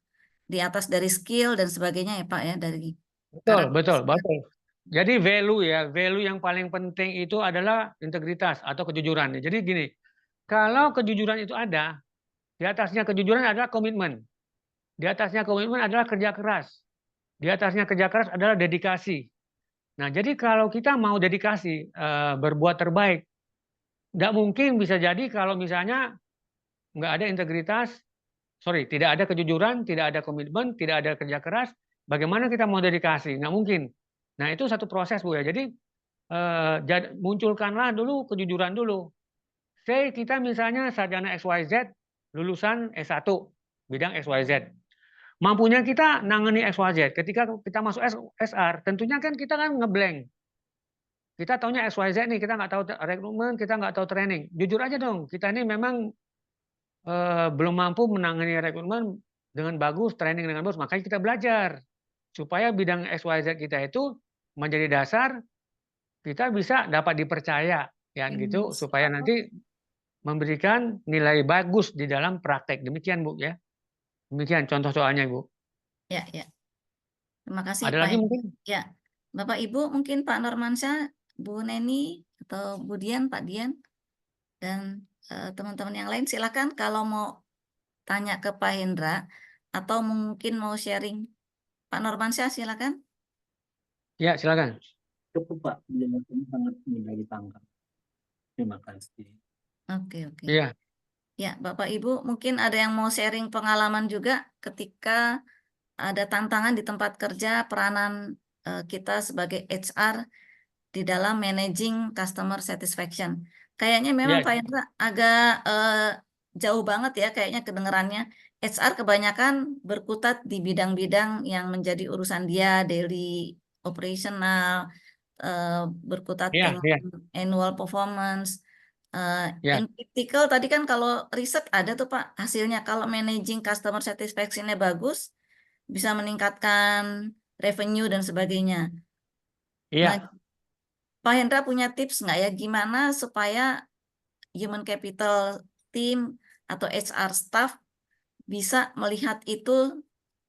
di atas dari skill dan sebagainya ya Pak ya, dari Betul, betul, karakteristik. betul. Jadi value yang paling penting itu adalah integritas atau kejujuran. Jadi gini, kalau kejujuran itu ada, di atasnya kejujuran adalah komitmen. Di atasnya komitmen adalah kerja keras. Di atasnya kerja keras adalah dedikasi. Nah, jadi kalau kita mau dedikasi, berbuat terbaik, nggak mungkin bisa jadi kalau misalnya nggak ada integritas, tidak ada kejujuran, tidak ada komitmen, tidak ada kerja keras, bagaimana kita mau dedikasi? Nggak mungkin. Nah, itu satu proses Bu ya. Jadi munculkanlah dulu kejujuran dulu. Kita misalnya sarjana XYZ, lulusan S1, bidang XYZ. Mampunya kita nangani XYZ. Ketika kita masuk SR, tentunya kan kita kan ngeblank. Kita taunya XYZ nih, kita nggak tahu rekrutmen, kita nggak tahu training. Jujur aja dong, kita ini memang belum mampu menangani rekrutmen dengan bagus, training dengan bagus. Makanya kita belajar supaya bidang XYZ kita itu menjadi dasar kita bisa dapat dipercaya, ya gitu, supaya nanti memberikan nilai bagus di dalam praktek. Demikian Bu ya. Demikian contoh soalnya Bu. Ya, ya. Terima kasih Ada Pak lagi Hendra. mungkin? Ya, Bapak Ibu mungkin Pak Normansyah, Bu Neni atau Bu Dian, Pak Dian dan teman-teman yang lain silakan kalau mau tanya ke Pak Hendra atau mungkin mau sharing. Pak Normansyah silakan. Ya, silakan. Cukup Pak, penjelasannya sangat mudah ditangkap. Terima kasih. Oke, oke. Iya. Ya, Bapak Ibu mungkin ada yang mau sharing pengalaman juga ketika ada tantangan di tempat kerja, peranan kita sebagai HR di dalam managing customer satisfaction. Kayaknya memang Ya. Pak Hendra agak jauh banget ya kayaknya kedengerannya. HR kebanyakan berkutat di bidang-bidang yang menjadi urusan dia, daily operational, berkutat Ya, dengan ya. annual performance. Ya. In practical tadi kan kalau riset ada tuh Pak hasilnya, kalau managing customer satisfaction-nya bagus, bisa meningkatkan revenue dan sebagainya. Iya. Nah, Pak Hendra punya tips nggak ya gimana supaya human capital team atau HR staff bisa melihat itu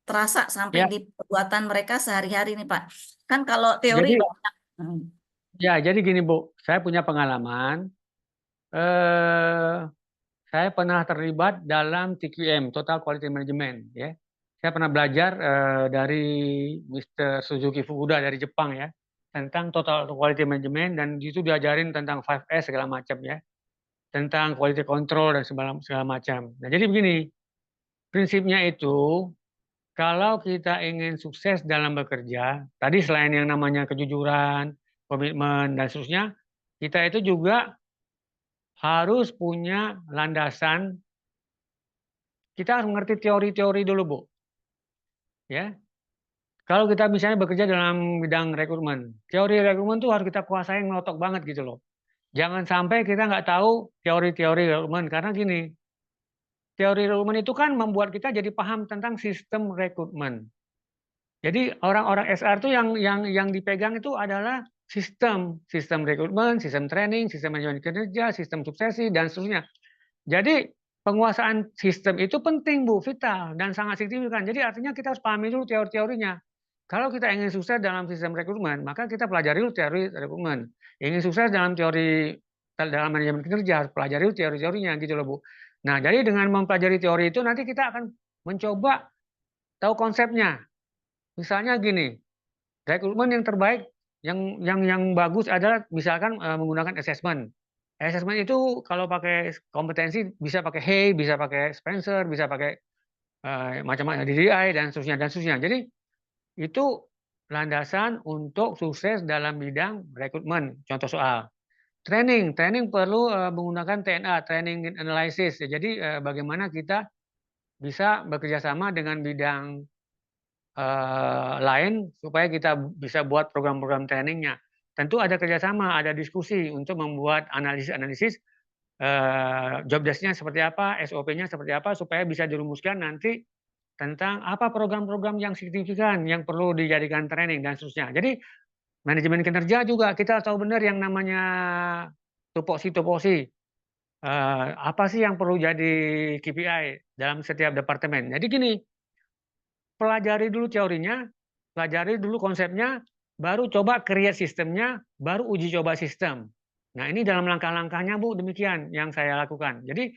terasa sampai Ya. di perbuatan mereka sehari-hari nih Pak. Kan kalau teori Jadi, banyak. jadi gini Bu, saya punya pengalaman. Saya pernah terlibat dalam TQM, Total Quality Management. Ya, saya pernah belajar dari Mr. Suzuki Fukuda dari Jepang ya, tentang Total Quality Management, dan itu diajarin tentang 5S segala macam ya, tentang quality control dan segala macam. Nah, jadi begini, prinsipnya itu kalau kita ingin sukses dalam bekerja, tadi selain yang namanya kejujuran, komitmen dan seterusnya, kita itu juga harus punya landasan. Kita harus mengerti teori-teori dulu, Bu. Ya. Kalau kita misalnya bekerja dalam bidang rekrutmen, teori rekrutmen itu harus kita kuasain melotok banget gitu loh. Jangan sampai kita nggak tahu teori-teori rekrutmen, karena gini, teori rekrutmen itu kan membuat kita jadi paham tentang sistem rekrutmen. Jadi orang-orang SR itu yang dipegang itu adalah sistem rekrutmen, sistem training, sistem manajemen kinerja, sistem suksesi dan seterusnya. Jadi penguasaan sistem itu penting Bu, vital dan sangat signifikan. Jadi artinya kita harus pahami dulu teori-teorinya. Kalau kita ingin sukses dalam sistem rekrutmen, maka kita pelajari dulu teori rekrutmen. Ingin sukses dalam manajemen kinerja, harus pelajari dulu teori-teorinya gitu loh Bu. Nah, jadi dengan mempelajari teori itu nanti kita akan mencoba tahu konsepnya. Misalnya gini, rekrutmen yang terbaik, yang bagus adalah misalkan menggunakan assessment. Assessment itu kalau pakai kompetensi bisa pakai Hay, bisa pakai Spencer, bisa pakai macam-macam DDI dan seterusnya. Jadi itu landasan untuk sukses dalam bidang rekrutmen. Contoh soal training perlu menggunakan TNA, training analysis. Jadi bagaimana kita bisa bekerja sama dengan bidang lain supaya kita bisa buat program-program trainingnya. Tentu ada kerjasama, ada diskusi untuk membuat analisis job desk-nya seperti apa, SOP-nya seperti apa, supaya bisa dirumuskan nanti tentang apa program-program yang signifikan yang perlu dijadikan training dan seterusnya. Jadi manajemen kinerja juga kita tahu benar yang namanya tupoksi. Apa sih yang perlu jadi KPI dalam setiap departemen. Jadi gini, pelajari dulu teorinya, pelajari dulu konsepnya, baru coba create sistemnya, baru uji coba sistem. Nah ini dalam langkah-langkahnya Bu, demikian yang saya lakukan. Jadi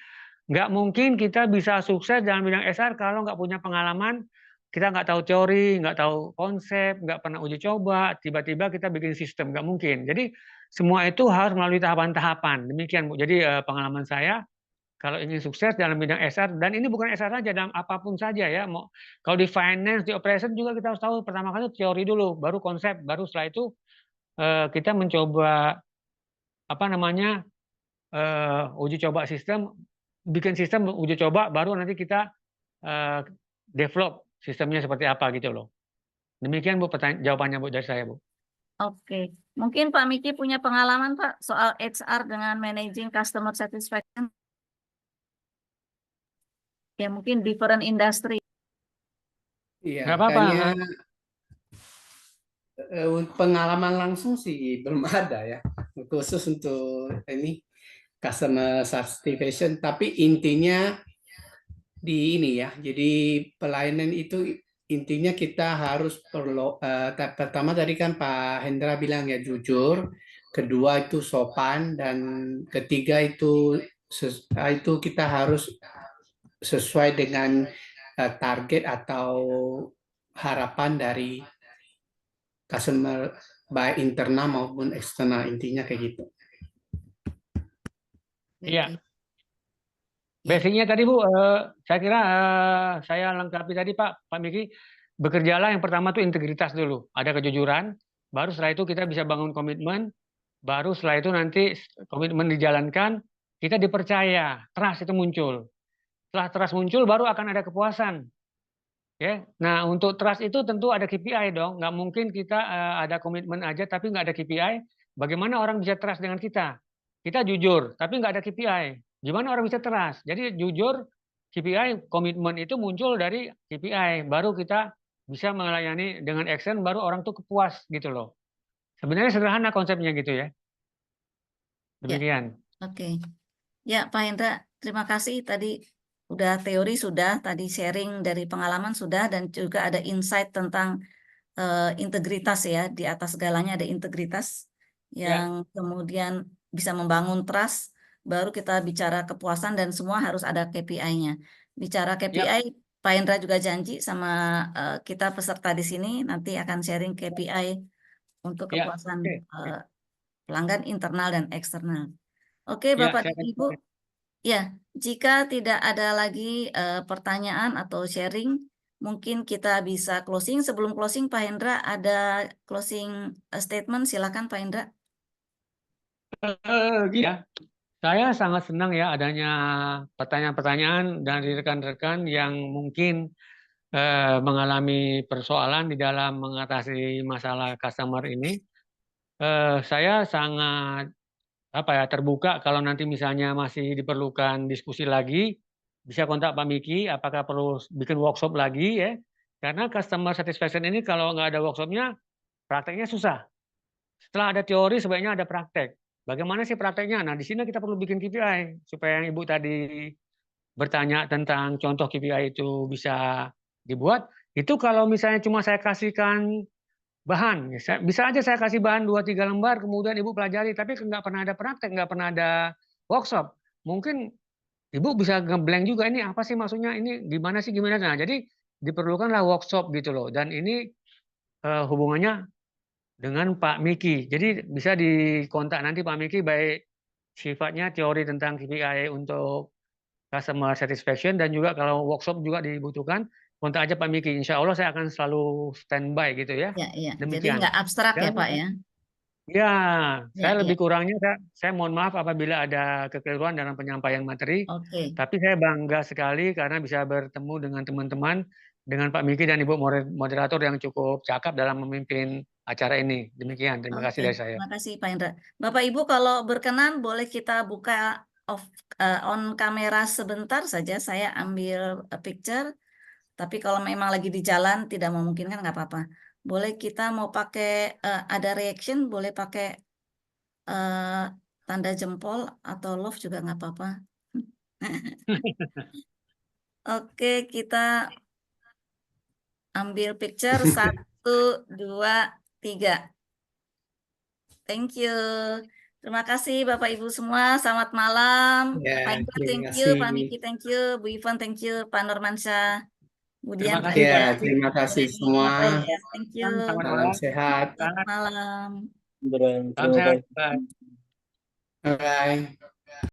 nggak mungkin kita bisa sukses dalam bidang SR kalau nggak punya pengalaman, kita nggak tahu teori, nggak tahu konsep, nggak pernah uji coba, tiba-tiba kita bikin sistem, nggak mungkin. Jadi semua itu harus melalui tahapan-tahapan. Demikian Bu. Jadi pengalaman saya, kalau ingin sukses dalam bidang SR, dan ini bukan SR saja, dalam apapun saja ya. Kalau di finance, di operation juga kita harus tahu pertama kali teori dulu, baru konsep, baru setelah itu kita mencoba uji coba sistem, bikin sistem uji coba, baru nanti kita develop sistemnya seperti apa gitu loh. Demikian Bu jawabannya Bu dari saya Bu. Oke, mungkin Pak Miki punya pengalaman Pak soal HR dengan managing customer satisfaction. Ya mungkin different industry. Iya, Nggak apa-apa. kayaknya pengalaman langsung sih belum ada ya, khusus untuk ini customer satisfaction. Tapi intinya di ini ya, jadi pelayanan itu intinya kita harus pertama tadi kan Pak Hendra bilang ya jujur, kedua itu sopan, dan ketiga itu kita harus sesuai dengan target atau harapan dari customer baik internal maupun eksternal, intinya kayak gitu. Iya. Oke. Basicnya tadi Bu, saya kira saya lengkapi tadi Pak Miki, bekerjalah yang pertama tuh integritas dulu, ada kejujuran, baru setelah itu kita bisa bangun komitmen, baru setelah itu nanti komitmen dijalankan, kita dipercaya, trust itu muncul. Setelah trust muncul baru akan ada kepuasan. Ya, nah untuk trust itu tentu ada KPI dong, nggak mungkin kita ada komitmen aja tapi nggak ada KPI. Bagaimana orang bisa trust dengan kita? Kita jujur, tapi nggak ada KPI. Gimana orang bisa trust? Jadi jujur, KPI, komitmen itu muncul dari KPI, baru kita bisa melayani dengan action, baru orang tuh kepuas gitu loh. Sebenarnya sederhana konsepnya gitu ya. Demikian. Oke. Ya, Pak Hendra, terima kasih tadi udah teori sudah, tadi sharing dari pengalaman sudah, dan juga ada insight tentang integritas ya, di atas segalanya ada integritas yang kemudian bisa membangun trust, baru kita bicara kepuasan dan semua harus ada KPI-nya. Bicara KPI, Pak Hendra juga janji sama kita peserta di sini nanti akan sharing KPI untuk kepuasan pelanggan internal dan eksternal. Oke, Bapak dan Ibu. Ya, jika tidak ada lagi pertanyaan atau sharing, mungkin kita bisa closing. Sebelum closing, Pak Hendra ada closing statement. Silakan, Pak Hendra. Ya, saya sangat senang ya adanya pertanyaan-pertanyaan dari rekan-rekan yang mungkin mengalami persoalan di dalam mengatasi masalah customer ini. Saya sangat terbuka kalau nanti misalnya masih diperlukan diskusi lagi, bisa kontak Pak Miki, apakah perlu bikin workshop lagi ya. Karena customer satisfaction ini kalau nggak ada workshopnya, prakteknya susah. Setelah ada teori, sebaiknya ada praktek. Bagaimana sih prakteknya? Nah, di sini kita perlu bikin KPI, supaya yang Ibu tadi bertanya tentang contoh KPI itu bisa dibuat, itu kalau misalnya cuma saya kasihkan bahan, bisa aja saya kasih bahan 2-3 lembar, kemudian Ibu pelajari, tapi nggak pernah ada praktek, nggak pernah ada workshop. Mungkin Ibu bisa ngeblank juga, ini apa sih maksudnya, ini gimana sih, gimana. Nah, jadi diperlukanlah workshop gitu loh. Dan ini hubungannya dengan Pak Miki. Jadi bisa dikontak nanti Pak Miki, baik sifatnya teori tentang KPI untuk customer satisfaction, dan juga kalau workshop juga dibutuhkan, kontak aja Pak Miki. Insya Allah saya akan selalu standby gitu ya. Ya, iya. Jadi Demikian. nggak abstrak ya, Dan Pak ya? ya, Ya, saya iya. lebih kurangnya saya mohon maaf apabila ada kekeliruan dalam penyampaian materi. Oke. Tapi saya bangga sekali karena bisa bertemu dengan teman-teman, dengan Pak Miki dan Ibu moderator yang cukup cakap dalam memimpin acara ini. Demikian, terima kasih Oke, dari saya. terima kasih Pak Indra. Bapak Ibu kalau berkenan boleh kita buka on kamera sebentar saja. Saya ambil picture. Tapi kalau memang lagi di jalan tidak memungkinkan nggak apa-apa. Boleh kita mau pakai ada reaction, boleh pakai tanda jempol atau love juga nggak apa-apa. Oke, kita ambil picture 1, 2, 3. Thank you. Terima kasih Bapak Ibu semua. Selamat malam. Ya, Pak Indra, terima thank you. kasih. Pak Miki, thank you. Bu Ivan, thank you. Pak Nurmansyah. Terima Kemudian Pak kasih Pak Ya, Indra. terima kasih Reni, semua. ya, thank you. Selamat Salam malam. sehat. Selamat malam. Terima Salam sehat. kasih. Bye. Bye.